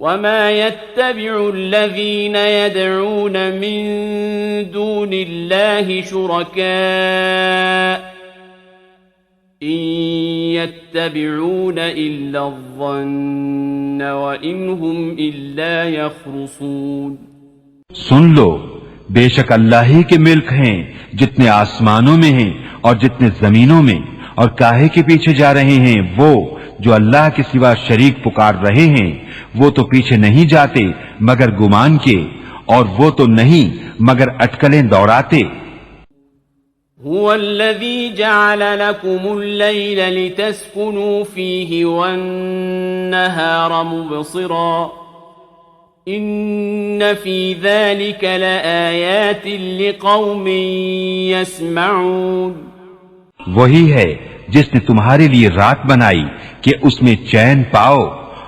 وما يتبع الذين يدعون من دون الله شركاء إن يتبعون إلا الظن وإن هم إلا يخرصون. سن لو، بے شک اللہ ہی کے ملک ہیں جتنے آسمانوں میں ہیں اور جتنے زمینوں میں، اور کاہے کے پیچھے جا رہے ہیں وہ جو اللہ کے سوا شریک پکار رہے ہیں، وہ تو پیچھے نہیں جاتے مگر گمان کے، اور وہ تو نہیں مگر اٹکلیں دوڑاتے. هو الذي جعل لكم الليل لتسكنوا فيه والنهار مبصرا إن في ذلك لآيات لقوم يسمعون. وہی ہے جس نے تمہارے لیے رات بنائی کہ اس میں چین پاؤ،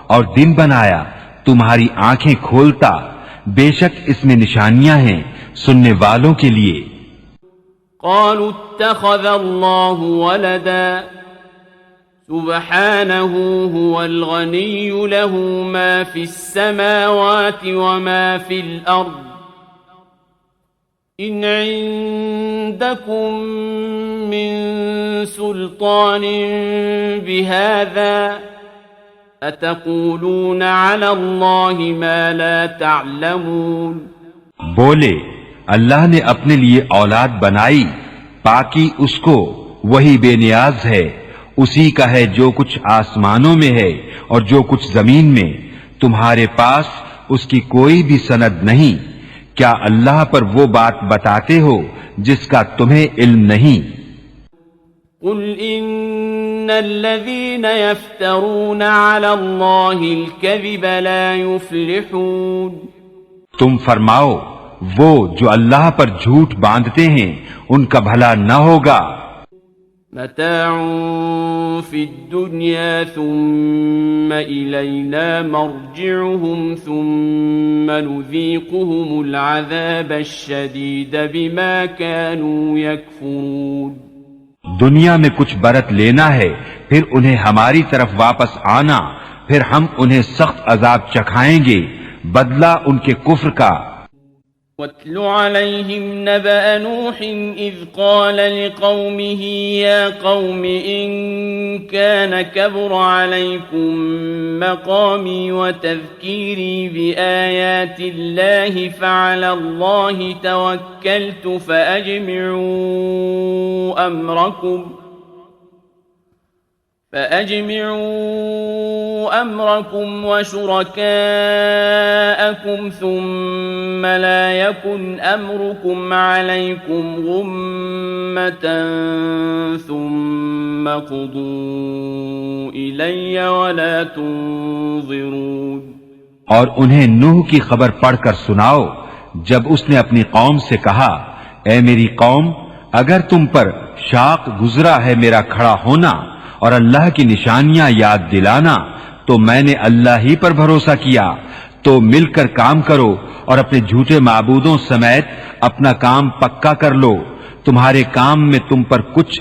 اور دن بنایا تمہاری آنکھیں کھولتا، بے شک اس میں نشانیاں ہیں سننے والوں کے لیے. قالوا اتخذ الله ولدا سبحانه هو الغني له ما في السماوات وما في الأرض إن عندكم من سلطان بهذا أتقولون على الله ما لا تعلمون. بولے اللہ نے اپنے لیے اولاد بنائی، پاکی اس کو، وہی بے نیاز ہے، اسی کا ہے جو کچھ آسمانوں میں ہے اور جو کچھ زمین میں، تمہارے پاس اس کی کوئی بھی سند نہیں، کیا اللہ پر وہ بات بتاتے ہو جس کا تمہیں علم نہیں؟ قل ان الذين يفترون على الله الكذب لا يفلحون. تم فرماؤ وہ جو اللہ پر جھوٹ باندھتے ہیں ان کا بھلا نہ ہوگا. متاع في الدنيا ثم إلينا مرجعهم ثم نذيقهم العذاب الشديد بما كانوا يكفرون. دنیا میں کچھ برت لینا ہے، پھر انہیں ہماری طرف واپس آنا، پھر ہم انہیں سخت عذاب چکھائیں گے بدلہ ان کے کفر کا. وَاتْلُ عَلَيْهِمْ نَبَأَ نُوحٍ إِذْ قَالَ لِقَوْمِهِ يَا قَوْمِ إِنْ كَانَ كَبُرَ عَلَيْكُمْ مَقَامِي وَتَذْكِيرِي بِآيَاتِ اللَّهِ فَعَلَى اللَّهِ تَوَكَّلْتُ فأجمعوا أمركم وشركاءكم ثم لا يكن أمركم عليكم غمة ثم قضوا إلي ولا تنظرون. اور انہیں نوح کی خبر پڑھ کر سناؤ جب اس نے اپنی قوم سے کہا، اے میری قوم، اگر تم پر شاق گزرا ہے میرا کھڑا ہونا اور اللہ کی نشانیاں یاد دلانا، تو میں نے اللہ ہی پر بھروسہ کیا، تو مل کر کام کرو اور اپنے جھوٹے معبودوں سمیت اپنا کام پکا کر لو. تمہارے کام میں تم پر کچھ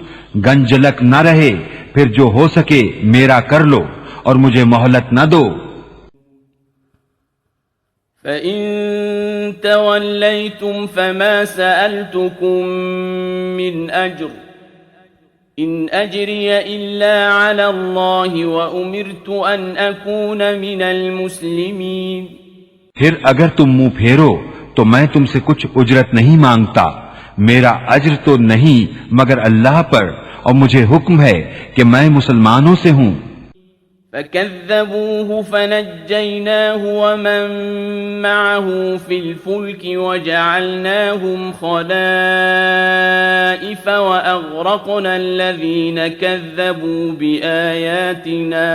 گنجلک نہ رہے، پھر جو ہو سکے میرا کر لو اور مجھے مہلت نہ دو. فَإِن تَوَلَّيْتُمْ فَمَا سَأَلْتُكُم مِّنْ أَجْرٍ إِنْ أَجْرِيَ إِلَّا عَلَى اللَّهِ وَأُمِرْتُ أَنْ أَكُونَ مِنَ الْمُسْلِمِينَ. پھر اگر تم منہ پھیرو تو میں تم سے کچھ اجرت نہیں مانگتا، میرا اجر تو نہیں مگر اللہ پر، اور مجھے حکم ہے کہ میں مسلمانوں سے ہوں. فَكَذَّبُوهُ فَنَجَّيْنَاهُ وَمَن مَّعَهُ فِي الْفُلْكِ وَجَعَلْنَاهُمْ خَلَائِفَ وَأَغْرَقْنَا الَّذِينَ كَذَّبُوا بِآيَاتِنَا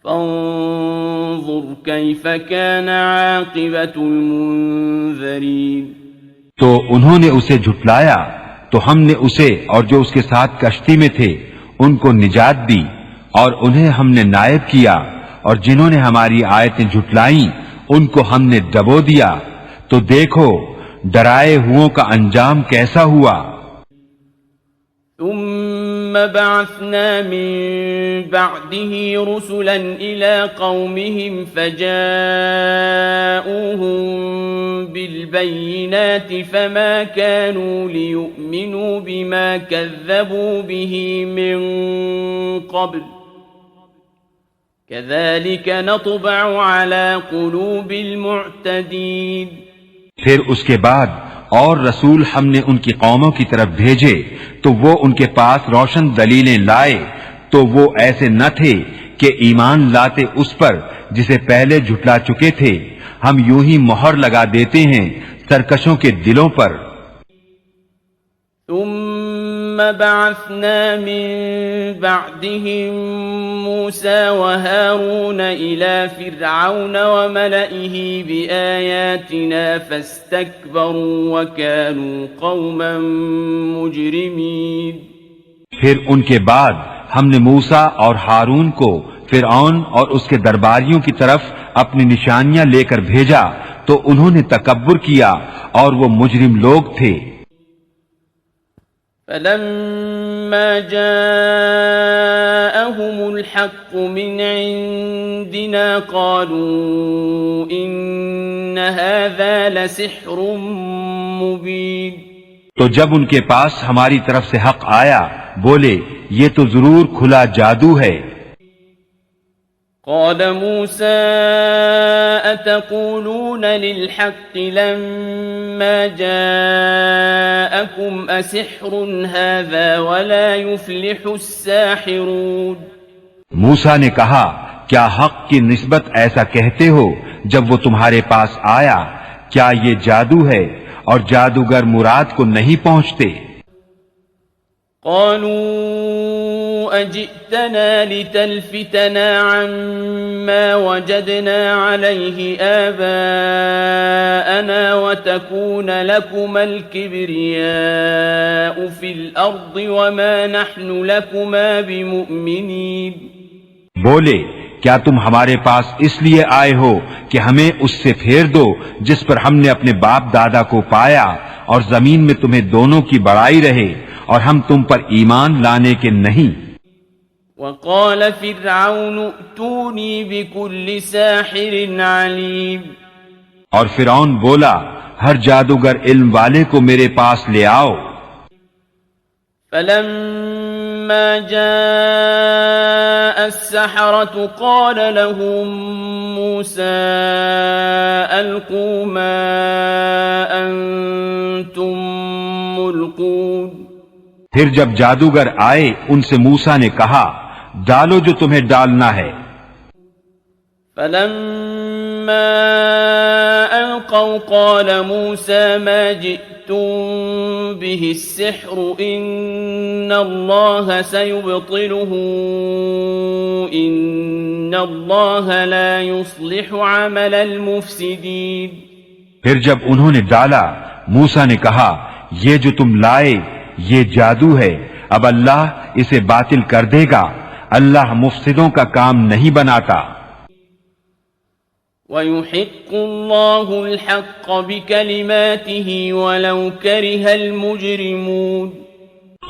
فَانظُرْ كَيْفَ كَانَ عَاقِبَةُ الْمُنذَرِينَ. تو انہوں نے اسے جھٹلایا تو ہم نے اسے اور جو اس کے ساتھ کشتی میں تھے ان کو نجات دی، اور انہیں ہم نے نائب کیا، اور جنہوں نے ہماری آیتیں جھٹلائیں ان کو ہم نے ڈبو دیا. تو دیکھو ڈرائے ہوئوں کا انجام کیسا ہوا. ثم بعثنا من بعده رسلا إلى قومهم فجاءوهم بالبينات فما كانوا ليؤمنوا بما كذبوا به من قبل كذلك نطبع على قلوب المعتدين. پھر اس کے بعد اور رسول ہم نے ان کی قوموں کی طرف بھیجے تو وہ ان کے پاس روشن دلیلیں لائے تو وہ ایسے نہ تھے کہ ایمان لاتے اس پر جسے پہلے جھٹلا چکے تھے. ہم یوں ہی مہر لگا دیتے ہیں سرکشوں کے دلوں پر. ثم بعثنا من بعدهم موسى وهارون إلى فرعون وملئه بآياتنا فاستكبروا وكانوا قوما مجرمين. پھر ان کے بعد ہم نے موسیٰ اور ہارون کو فرعون اور اس کے درباریوں کی طرف اپنی نشانیاں لے کر بھیجا تو انہوں نے تکبر کیا اور وہ مجرم لوگ تھے. فلما جاءهم الحق من عندنا قالوا إن هذا لسحر مبين. تو جب ان کے پاس ہماری طرف سے حق آیا بولے یہ تو ضرور کھلا جادو ہے. قال موسى أتقولون للحق لما جاءكم أسحر هذا ولا يفلح الساحرون. موسیٰ نے کہا کیا حق کی نسبت ایسا کہتے ہو جب وہ تمہارے پاس آیا کیا یہ جادو ہے اور جادوگر مراد کو نہیں پہنچتے. قالوا أجئتنا لتلفتنا عما وجدنا عليه آباءنا وتكون لكما الكبرياء في الأرض وما نحن لكما بمؤمنين. بولے کیا تم ہمارے پاس اس لیے آئے ہو کہ ہمیں اس سے پھیر دو جس پر ہم نے اپنے باپ دادا کو پایا اور زمین میں تمہیں دونوں کی بڑائی رہے اور ہم تم پر ایمان لانے کے نہیں. وقال فرعون ائتوني بكل ساحر عليم. اور فرعون بولا ہر جادوگر علم والے کو میرے پاس لے آؤ. فلما جاء السحرة قال لهم موسى ألقوا ما أنتم ملقون. پھر جب جادوگر آئے ان سے موسیٰ نے کہا ڈالو جو تمہیں ڈالنا ہے. فلما ألقوا قال موسى ما جئتم به السحر إن الله سيبطله إن الله لا يصلح عمل المفسدين. پھر جب انہوں نے ڈالا موسیٰ نے کہا یہ جو تم لائے یہ جادو ہے اب اللہ اسے باطل کر دے گا اللہ مفسدوں کا کام نہیں بناتا. وَيُحِقُّ اللَّهُ الْحَقَّ بِكَلِمَاتِهِ وَلَوْ كَرِهَ الْمُجْرِمُونَ.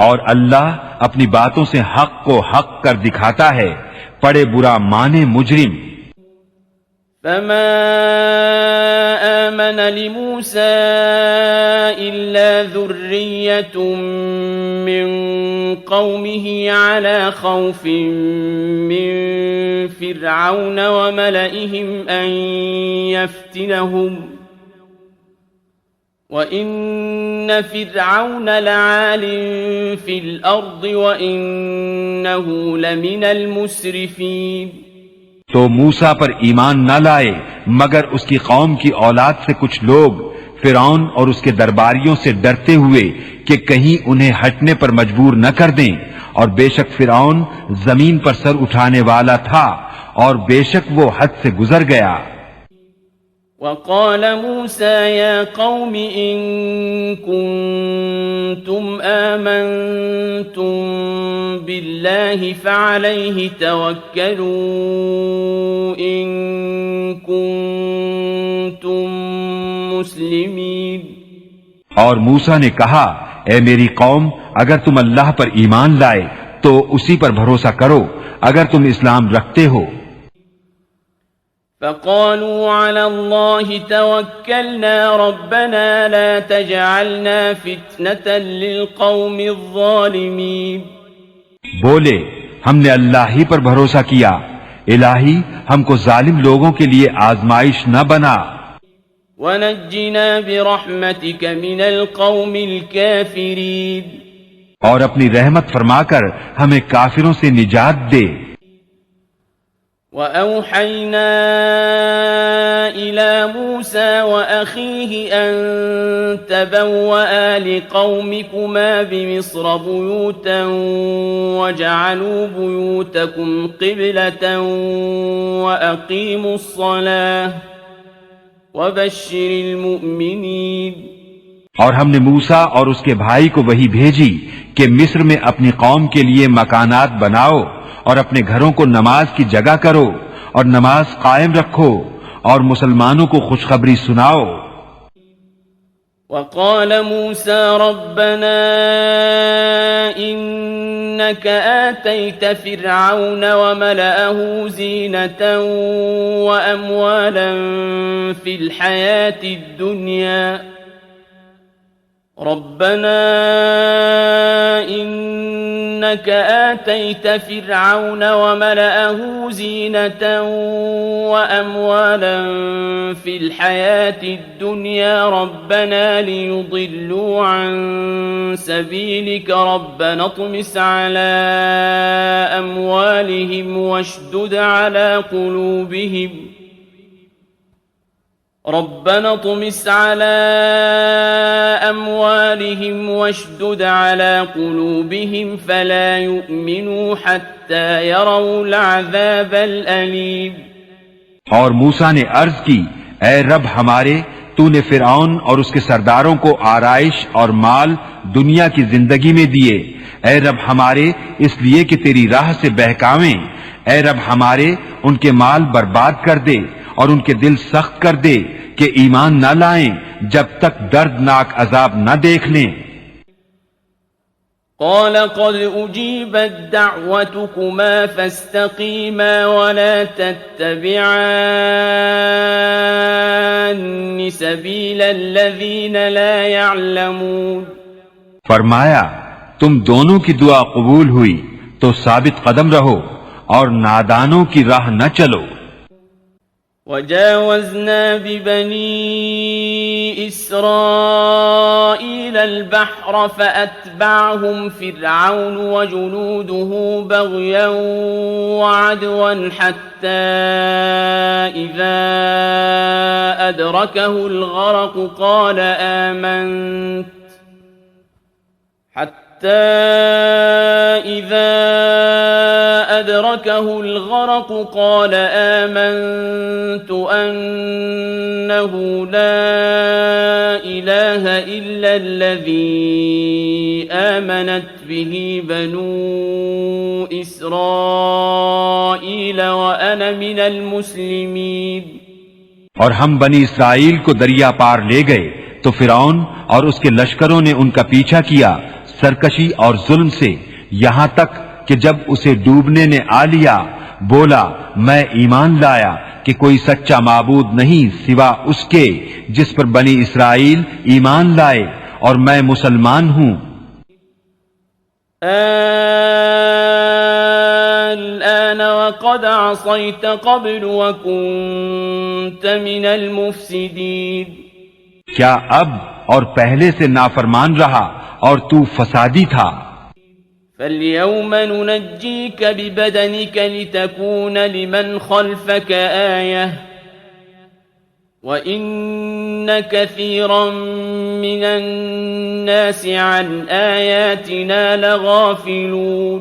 اور اللہ اپنی باتوں سے حق کو حق کر دکھاتا ہے پڑے برا مانے مجرم. فما آمن لموسى إلا ذرية من قومه على خوف من فرعون وملئهم أن يفتنهم وَإِنَّ فِرْعَوْنَ لَعَالٍ فِي الْأَرْضِ وَإِنَّهُ لَمِنَ الْمُسْرِفِينَ. تو موسیٰ پر ایمان نہ لائے مگر اس کی قوم کی اولاد سے کچھ لوگ فرعون اور اس کے درباریوں سے ڈرتے ہوئے کہ کہیں انہیں ہٹنے پر مجبور نہ کر دیں اور بے شک فرعون زمین پر سر اٹھانے والا تھا اور بے شک وہ حد سے گزر گیا. وقال موسى يا قوم إن كنتم آمنتم بالله فعليه توكلوا إن كنتم مسلمين. اور موسیٰ نے کہا اے میری قوم اگر تم اللہ پر ایمان لائے تو اسی پر بھروسہ کرو اگر تم اسلام رکھتے ہو. فقالوا على الله توكلنا ربنا لا تجعلنا فتنة للقوم الظالمين. بولے ہم نے اللہ ہی پر بھروسہ کیا الہی ہم کو ظالم لوگوں کے لیے آزمائش نہ بنا، ونجنا برحمتك من القوم الكافرين، اور اپنی رحمت فرما کر ہمیں کافروں سے نجات دے۔ وَأَوْحَيْنَا إِلَى مُوسَى وَأَخِيهِ أَن تَبَوَّآ لِقَوْمِكُمَا بِمِصْرَ بُيُوتًا وَاجْعَلُوا بُيُوتَكُمْ قِبْلَةً وَأَقِيمُوا الصَّلَاةَ وَبَشِّرِ الْمُؤْمِنِينَ۔ اور ہم نے موسیٰ اور اس کے بھائی کو وحی بھیجی کہ مصر میں اپنی قوم کے لیے مکانات بناؤ اور اپنے گھروں کو نماز کی جگہ کرو اور نماز قائم رکھو اور مسلمانوں کو خوشخبری سناؤ۔ وقال موسى ربنا إنك آتيت فرعون وملأه زينة وأموالا في الحياة الدنيا ربنا إنك آتيت فرعون وملأه زينة وأموالا في الحياة الدنيا ربنا ليضلوا عن سبيلك ربنا اطمس على أموالهم واشدد على قلوبهم ربنا اطمس على أموالهم واشدد على قلوبهم فلا يؤمنوا حتى يروا العذاب الأليم۔ اور موسیٰ نے عرض کی، اے رب ہمارے، تو نے فرعون اور اس کے سرداروں کو آرائش اور مال دنیا کی زندگی میں دیے، اے رب ہمارے اس لیے کہ تیری راہ سے بہکاویں، اے رب ہمارے ان کے مال برباد کر دے اور ان کے دل سخت کر دے کہ ایمان نہ لائیں جب تک دردناک عذاب نہ دیکھ لیں۔ قال قد أجيبت دعوتكما فاستقيما ولا تتبعان سبيل الذين لا يعلمون۔ فرمایا تم دونوں کی دعا قبول ہوئی تو ثابت قدم رہو اور نادانوں کی راہ نہ چلو۔ وجاوزنا ببني إسرائيل البحر فأتبعهم فرعون وجنوده بغيا وعدوا حتى إذا أدركه الغرق قال آمنت أنه لا إله إلا الذي آمنت به بنو إسرائيل وأنا من المسلمين۔ اور ہم بنی اسرائیل کو دریا پار لے گئے تو فرعون اور اس کے لشکروں نے ان کا پیچھا کیا سرکشی اور ظلم سے، یہاں تک کہ جب اسے ڈوبنے نے آ لیا بولا میں ایمان لایا کہ کوئی سچا معبود نہیں سوا اس کے جس پر بنی اسرائیل ایمان لائے اور میں مسلمان ہوں۔ الآن وقد عصيت قبل وكنت من المفسدين۔ کیا اب اور پہلے سے نافرمان رہا اور تو فسادی تھا۔ فَالْيَوْمَ نُنَجِّيكَ بِبَدَنِكَ لِتَكُونَ لِمَنْ خَلْفَكَ آيَةً وَإِنَّ كَثِيرًا مِنَ النَّاسِ عَنْ آيَاتِنَا لَغَافِلُونَ۔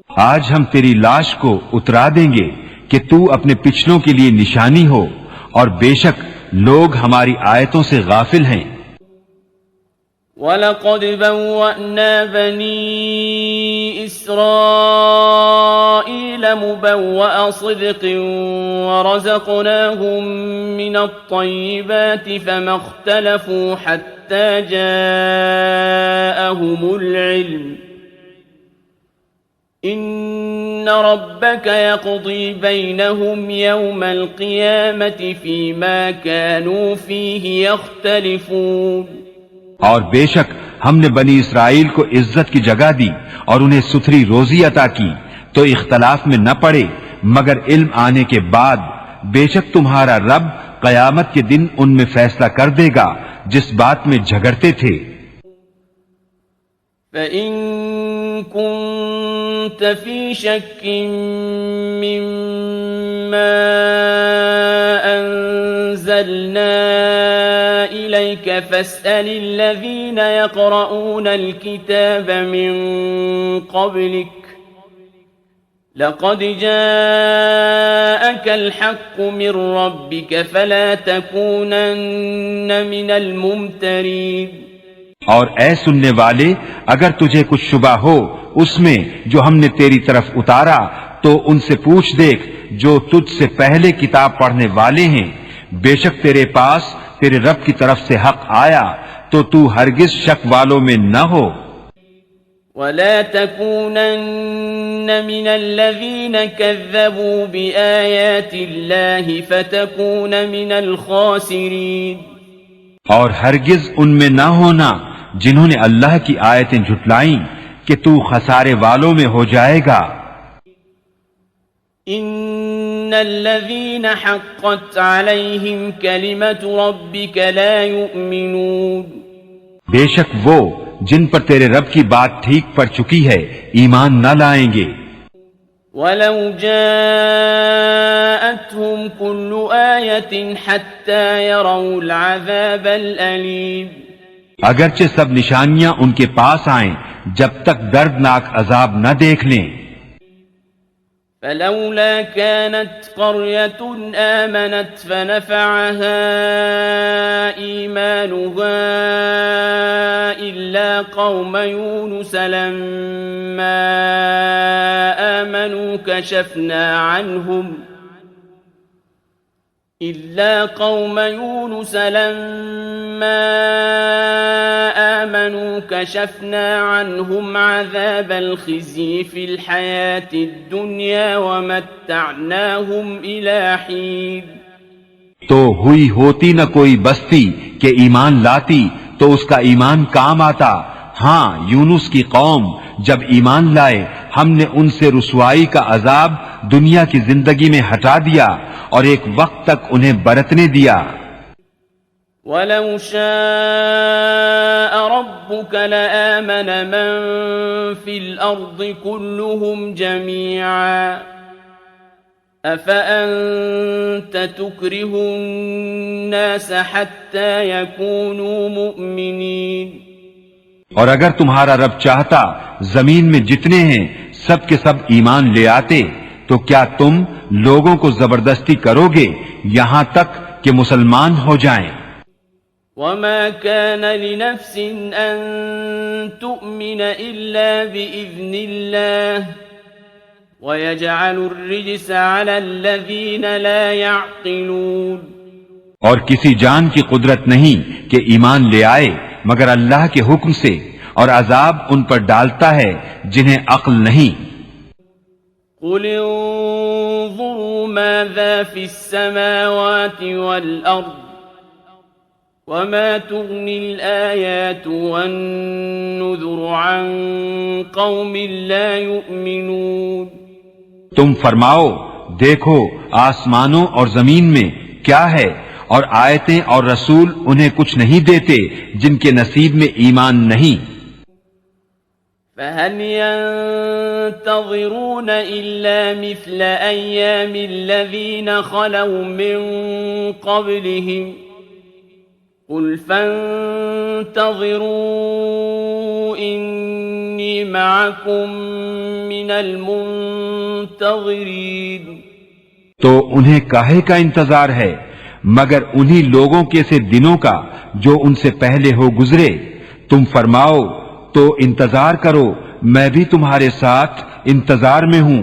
آج ہم تیری لاش کو اترا دیں گے کہ تو اپنے پچھلوں کے لیے نشانی ہو، اور بے شک لوگ ہماری آیتوں سے غافل ہیں۔ وَلَقَدْ بَوَّأْنَا بَنِي إِسْرَائِيلَ مُبَوَّأَ صِدْقٍ وَرَزَقْنَاهُمْ مِنَ الطَّيِّبَاتِ فَمَا اخْتَلَفُوا حَتَّى جَاءَهُمُ الْعِلْمُ إِنَّ رَبَّكَ يَقْضِي بَيْنَهُمْ يَوْمَ الْقِيَامَةِ فِيمَا كَانُوا فِيهِ يَخْتَلِفُونَ۔ اور بے شک ہم نے بنی اسرائیل کو عزت کی جگہ دی اور انہیں ستھری روزی عطا کی تو اختلاف میں نہ پڑے مگر علم آنے کے بعد بے شک تمہارا رب قیامت کے دن ان میں فیصلہ کر دے گا جس بات میں جھگڑتے تھے۔ فَإِن كُنتَ فِي شَكٍّ مِّمَّا أَنزَلْنَا إِلَيْكَ فَاسْأَلِ الَّذِينَ يَقْرَؤُونَ الْكِتَابَ مِن قَبْلِكَ لَقَدْ جَاءَكَ الْحَقُّ مِن رَّبِّكَ فَلَا تَكُونَنَّ مِنَ الْمُمْتَرِينَ۔ اور اے سننے والے، اگر تجھے کچھ شبہ ہو اس میں جو ہم نے تیری طرف اتارا تو ان سے پوچھ دیکھ جو تجھ سے پہلے کتاب پڑھنے والے ہیں، بے شک تیرے پاس تیرے رب کی طرف سے حق آیا تو تو ہرگز شک والوں میں نہ ہو۔ وَلَا تَكُونَنَّ مِنَ الَّذِينَ كَذَّبُوا بِآيَاتِ اللَّهِ فَتَكُونَ مِنَ الْخَاسِرِينَ۔ اور ہرگز ان میں نہ ہونا جنہوں نے اللہ کی آیتیں جھٹلائیں کہ تو خسارے والوں میں ہو جائے گا۔ إِنَّ الَّذِينَ حَقَّتْ عَلَيْهِمْ كَلِمَةُ رَبِّكَ لَا يُؤْمِنُونَ۔ بے شک وہ جن پر تیرے رب کی بات ٹھیک پڑ چکی ہے ایمان نہ لائیں گے۔ وَلَوْ جَاءَتْهُمْ كُلُّ آيَةٍ حَتَّى يَرَوْا الْعَذَابَ الْأَلِيمَ۔ اگرچہ سب نشانیاں ان کے پاس آئیں جب تک دردناک عذاب نہ دیکھ لیں۔ فَلَوْلَا كَانَتْ قَرْيَةٌ آمَنَتْ فَنَفَعَهَا إِيمَانُهَا إِلَّا قَوْمَ يُونُسَ لَمَّا آمَنُوا كَشَفْنَا عَنْهُمْ عَذَابَ الْخِزْيِ فِي الْحَيَاةِ الدُّنْيَا وَمَتَّعْنَاهُمْ إِلَى حِينٍ۔ تو ہوئی ہوتی نہ کوئی بستی کہ ایمان لاتی تو اس کا ایمان کام آتا۔ ہاں، یونس کی قوم جب ایمان لائے ہم نے ان سے رسوائی کا عذاب دنیا کی زندگی میں ہٹا دیا اور ایک وقت تک انہیں برتنے دیا۔ وَلَوْ شَاءَ رَبُّكَ لَآمَنَ مَن فِي الْأَرْضِ كُلُّهُمْ جَمِيعًا أَفَأَنتَ تُكْرِهُ النَّاسَ حَتَّى يَكُونُوا مُؤْمِنِينَ۔ اور اگر تمہارا رب چاہتا زمین میں جتنے ہیں سب کے سب ایمان لے آتے تو کیا تم لوگوں کو زبردستی کرو گے یہاں تک کہ مسلمان ہو جائیں؟ وَمَا كَانَ لِنَفْسٍ أَن تُؤْمِنَ إِلَّا بِإِذْنِ اللَّهِ وَيَجْعَلُ الرِّجْسَ عَلَى الَّذِينَ لَا يَعْقِلُونَ۔ اور کسی جان کی قدرت نہیں کہ ایمان لے آئے مگر اللہ کے حکم سے، اور عذاب ان پر ڈالتا ہے جنہیں عقل نہیں۔ قُلِ انظُرُوا مَاذَا فِي السَّمَاوَاتِ وَالْأَرْضِ وَمَا تُغْنِي الْآيَاتُ وَالنُّذُرُ عَن قَوْمٍ لَا يُؤْمِنُونَ۔ تم فرماؤ، دیکھو آسمانوں اور زمین میں کیا ہے، اور آیتیں اور رسول انہیں کچھ نہیں دیتے جن کے نصیب میں ایمان نہیں۔ فَهَلْ يَنتَظِرُونَ إِلَّا مِثْلَ أَيَّامِ الَّذِينَ خَلَوْا مِن قَبْلِهِمْ قُلْ فَانتَظِرُوا إِنِّي مَعَكُمْ مِنَ الْمُنتَظِرِينَ۔ تو انہیں کاہے کا انتظار ہے مگر انہی لوگوں کے سے دنوں کا جو ان سے پہلے ہو گزرے۔ تم فرماؤ تو انتظار کرو، میں بھی تمہارے ساتھ انتظار میں ہوں۔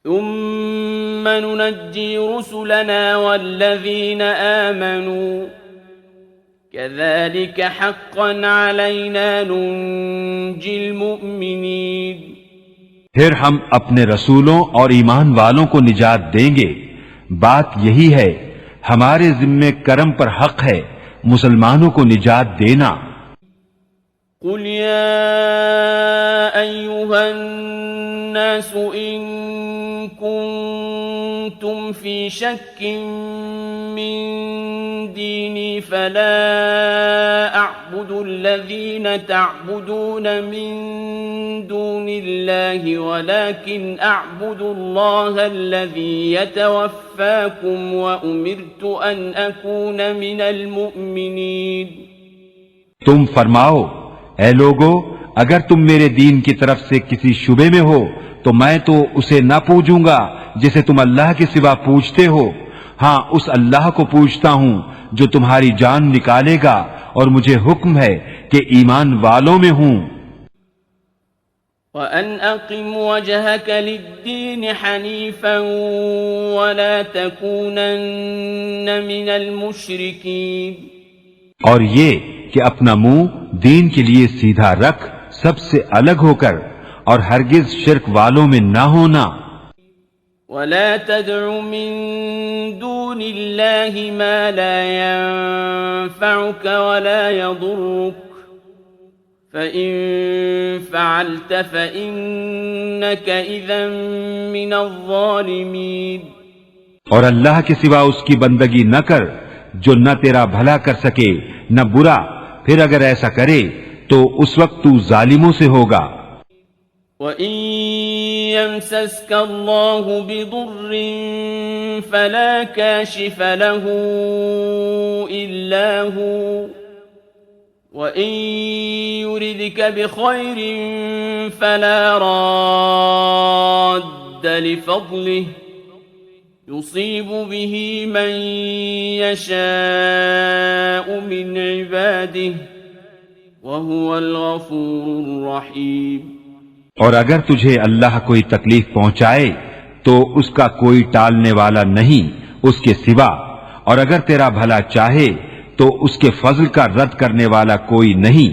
ثُمَّ نُنَجِّي رُسُلَنَا وَالَّذِينَ آمَنُوا كَذَلِكَ حَقًّا عَلَيْنَا نُنْجِي الْمُؤْمِنِينَ۔ پھر ہم اپنے رسولوں اور ایمان والوں کو نجات دیں گے، بات یہی ہے ہمارے ذمے کرم پر حق ہے مسلمانوں کو نجات دینا۔ قُلْ يَا أَيُّهَا النَّاسُ إِن كنتم في شك من ديني فلا أعبد الذين تعبدون من دون الله ولكن أعبد الله الذي يتوفاكم وأمرت أن أكون من المؤمنين. تم فرماؤ اے لوگو، اگر تم میرے دین کی طرف سے کسی شبے میں ہو تو میں تو اسے نہ پوجوں گا جسے تم اللہ کے سوا پوجتے ہو، ہاں اس اللہ کو پوجتا ہوں جو تمہاری جان نکالے گا، اور مجھے حکم ہے کہ ایمان والوں میں ہوں. وَأَنْ أَقِمْ وَجْهَكَ لِلدِّينِ حَنِيفًا وَلَا تَكُونَنَّ مِنَ الْمُشْرِكِينَ. اور یہ کہ اپنا منہ دین کے لیے سیدھا رکھ سب سے الگ ہو کر، اور ہرگز شرک والوں میں نہ ہونا. وَلَا تَدْعُ مِن دُونِ اللَّهِ مَا لَا يَنفَعُكَ وَلَا يَضُرُّكَ فَإِن فَعَلْتَ فَإِنَّكَ إِذًا مِّنَ الظَّالِمِينَ. اور اللہ کے سوا اس کی بندگی نہ کر جو نہ تیرا بھلا کر سکے نہ برا، پھر اگر ایسا کرے تو اس وقت تو ظالموں سے ہوگا. وَإِن يَمْسَسْكَ اللَّهُ بِضُرٍّ فَلَا كَاشِفَ لَهُ إِلَّا هُوَ وَإِن يُرِدْكَ بِخَيْرٍ فَلَا رَادَّ لِفَضْلِهِ يُصِيبُ بِهِ مَن يَشَاءُ مِنْ عِبَادِهِ وَهُوَ الْغَفُورُ الرَّحِيمُ. اور اگر تجھے اللہ کوئی تکلیف پہنچائے تو اس کا کوئی ٹالنے والا نہیں اس کے سوا، اور اگر تیرا بھلا چاہے تو اس کے فضل کا رد کرنے والا کوئی نہیں،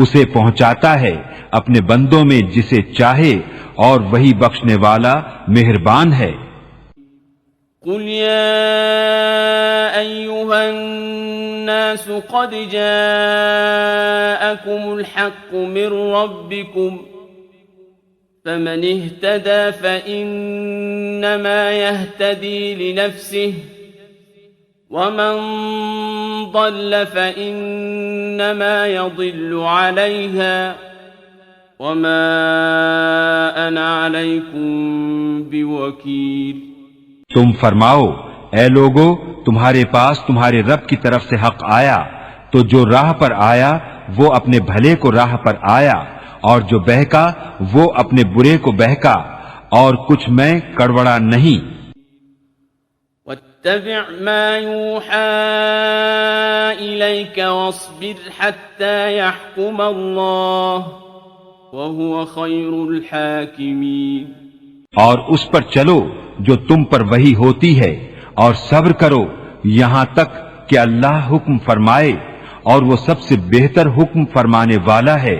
اسے پہنچاتا ہے اپنے بندوں میں جسے چاہے، اور وہی بخشنے والا مہربان ہے. قُلْ يَا أَيُّهَا النَّاسُ قَدْ جَاءَكُمُ الْحَقُّ مِنْ رَبِّكُمْ فَمَنِ اهْتَدَى فَإِنَّمَا يَهْتَدِي لِنَفْسِهِ وَمَنْ ضَلَّ فَإِنَّمَا يَضِلُّ عَلَيْهَا وَمَا أَنَا عَلَيْكُمْ بِوَكِيلٍ. تم فرماؤ اے لوگو، تمہارے پاس تمہارے رب کی طرف سے حق آیا، تو جو راہ پر آیا وہ اپنے بھلے کو راہ پر آیا، اور جو بہکا وہ اپنے برے کو بہکا، اور کچھ میں کڑوڑا نہیں. واتبع ما يوحى إليك واصبر حتى يحكم الله وهو خير الحاكمين. اور اس پر چلو جو تم پر وحی ہوتی ہے، اور صبر کرو یہاں تک کہ اللہ حکم فرمائے، اور وہ سب سے بہتر حکم فرمانے والا ہے.